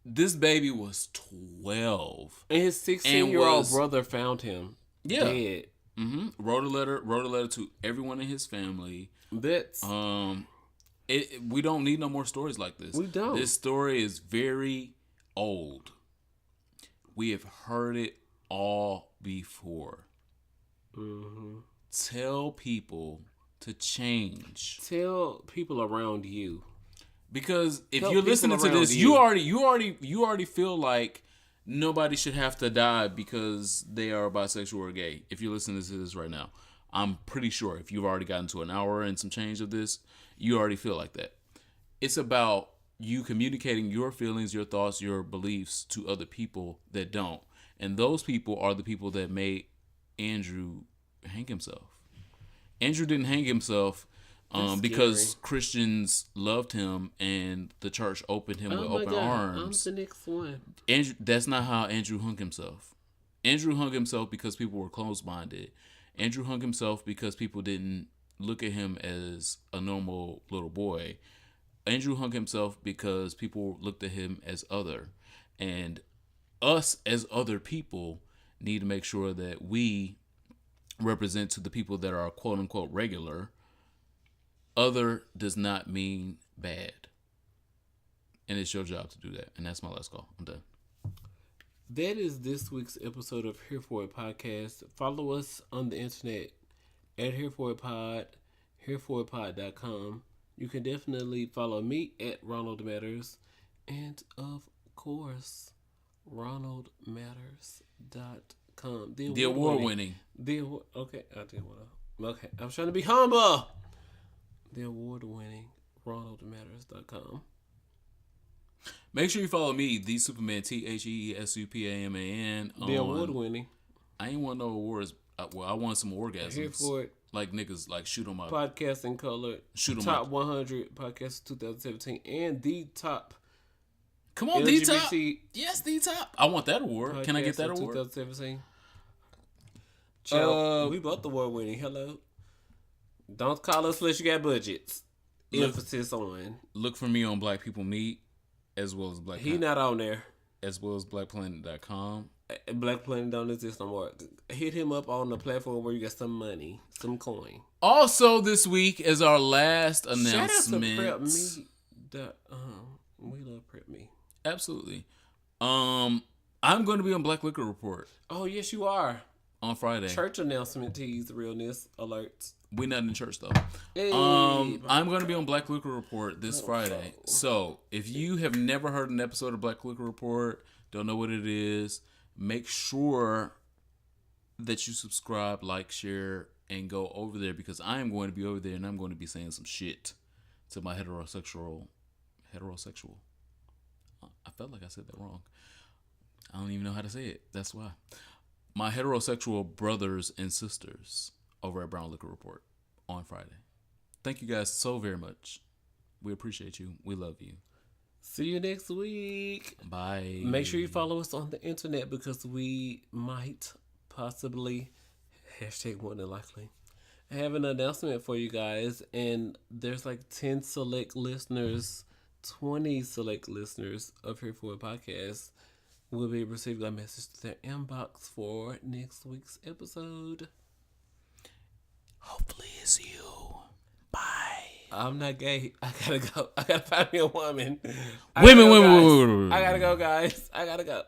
Speaker 1: this baby was 12,
Speaker 2: and his 16-year-old brother found him dead.
Speaker 1: Mm-hmm. Wrote a letter to everyone in his family.
Speaker 2: That's
Speaker 1: We don't need no more stories like this.
Speaker 2: We don't.
Speaker 1: This story is very old. We have heard it all before.
Speaker 2: Mm-hmm.
Speaker 1: Tell people to change.
Speaker 2: Tell people around you.
Speaker 1: Because if
Speaker 2: Tell
Speaker 1: you're
Speaker 2: people
Speaker 1: listening to
Speaker 2: around
Speaker 1: this,
Speaker 2: you.
Speaker 1: you already feel like nobody should have to die because they are bisexual or gay. If you're listening to this right now, I'm pretty sure if you've already gotten to an hour and some change of this, you already feel like that. It's about you communicating your feelings, your thoughts, your beliefs to other people that don't. And those people are the people that made Andrew hang himself. Andrew didn't hang himself because Christians loved him and the church opened him with open arms.
Speaker 2: I'm the next one.
Speaker 1: Andrew, that's not how Andrew hung himself. Andrew hung himself because people were closed-minded. Andrew hung himself because people didn't look at him as a normal little boy. Andrew hung himself because people looked at him as other. And us as other people need to make sure that we represent to the people that are quote unquote regular. Other does not mean bad. And it's your job to do that. And that's my last call. I'm done.
Speaker 2: That is this week's episode of Here For It Podcast. Follow us on the internet at Here For It Pod, hereforitpod.com. You can definitely follow me at Ronald Matters. And of course, ronaldmatters.com.
Speaker 1: The award winning.
Speaker 2: Okay, I did want to. Okay, I was trying to be humble. The award winning ronaldmatters.com.
Speaker 1: Make sure you follow me, the Superman, TheSupaman.
Speaker 2: The award winning.
Speaker 1: I ain't want no awards. Well, I want some orgasms.
Speaker 2: Here for it.
Speaker 1: Like niggas, like shoot them up.
Speaker 2: Podcast in color.
Speaker 1: Shoot 'em
Speaker 2: top
Speaker 1: up.
Speaker 2: 100 podcast 2017 and the top.
Speaker 1: Come on,
Speaker 2: LGBT
Speaker 1: the top. Yes, the top. I want that award. Can I get that award?
Speaker 2: 2017. Chill. We both award winning. Hello. Don't call us unless you got budgets. Emphasis on.
Speaker 1: Look for me on Black People Meet, as well as Black.
Speaker 2: He not on there.
Speaker 1: As well as BlackPlanet.com.
Speaker 2: Black Planet don't exist no more. Hit him up on the platform where you got some money, some coin.
Speaker 1: Also, this week is our last announcement.
Speaker 2: Shout out to Prep Me. We love Prep Me.
Speaker 1: Absolutely. I'm going to be on Black Liquor Report.
Speaker 2: Oh yes, you are.
Speaker 1: On Friday.
Speaker 2: Church announcement tease realness alerts.
Speaker 1: We not in church though.
Speaker 2: Hey,
Speaker 1: I'm going to be on Black Liquor Report this Friday. So if you have never heard an episode of Black Liquor Report, don't know what it is, make sure that you subscribe, like, share, and go over there because I am going to be over there and I'm going to be saying some shit to my heterosexual. I felt like I said that wrong. I don't even know how to say it. That's why. My heterosexual brothers and sisters over at Brown Liquor Report on Friday. Thank you guys so very much. We appreciate you. We love you.
Speaker 2: See you next week.
Speaker 1: Bye.
Speaker 2: Make sure you follow us on the internet because we might possibly, #more than likely, have an announcement for you guys. And there's like 10 select listeners, 20 select listeners of Here For It Podcast will be receiving a message to their inbox for next week's episode.
Speaker 1: Hopefully it's you. Bye.
Speaker 2: I'm not gay. I gotta go. I gotta find me a woman.
Speaker 1: Women.
Speaker 2: I gotta go, guys. I gotta go.